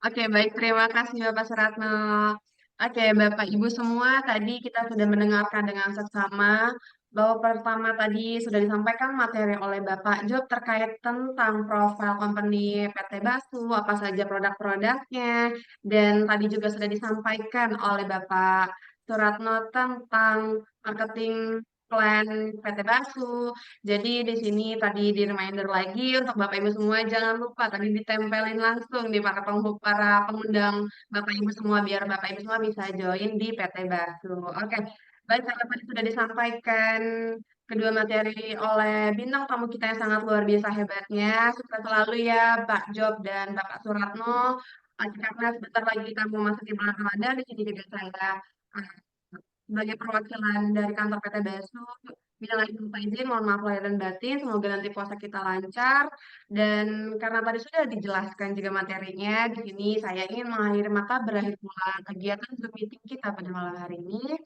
Oke, baik. Terima kasih Bapak Suratno. Oke, Bapak Ibu semua, tadi kita sudah mendengarkan dengan seksama bahwa pertama tadi sudah disampaikan materi oleh Bapak Job terkait tentang profil company PT Basu, apa saja produk-produknya, dan tadi juga sudah disampaikan oleh Bapak Suratno tentang marketing plan PT Basu. Jadi di sini tadi di reminder lagi untuk Bapak Ibu semua jangan lupa tadi ditempelin langsung di para pengundang Bapak Ibu semua biar Bapak Ibu semua bisa join di PT Basu. Oke, baik karena tadi sudah disampaikan kedua materi oleh bintang tamu kita yang sangat luar biasa hebatnya. Sukses selalu ya Pak Job dan Bapak Suratno. Karena sebentar lagi kita mau masuk di bulan Ramadan, di sini juga saya eh, sebagai perwakilan dari kantor PT BSU, bilang lagi minta izin, mohon maaf lahir dan batin, semoga nanti puasa kita lancar. Dan karena tadi sudah dijelaskan juga materinya, di sini saya ingin mengakhiri maka berakhir pula kegiatan Zoom meeting kita pada malam hari ini.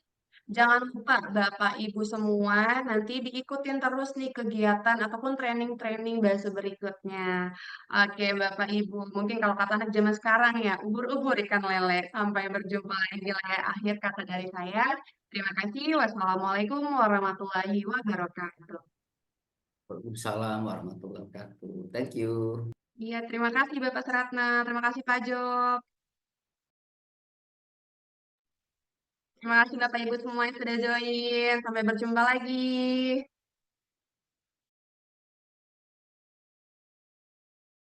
Jangan lupa Bapak Ibu semua nanti diikutin terus nih kegiatan ataupun training-training bahasa berikutnya. Oke Bapak Ibu, mungkin kalau kata anak zaman sekarang ya, ubur-ubur ikan lele. Sampai berjumpa lagi di layar akhir kata dari saya. Terima kasih. Wassalamualaikum warahmatullahi wabarakatuh. Waalaikumsalam warahmatullahi wabarakatuh. Thank you. Iya, terima kasih Bapak Seratna. Terima kasih Pak Job. Terima kasih Bapak Ibu semua yang sudah join. Sampai berjumpa lagi.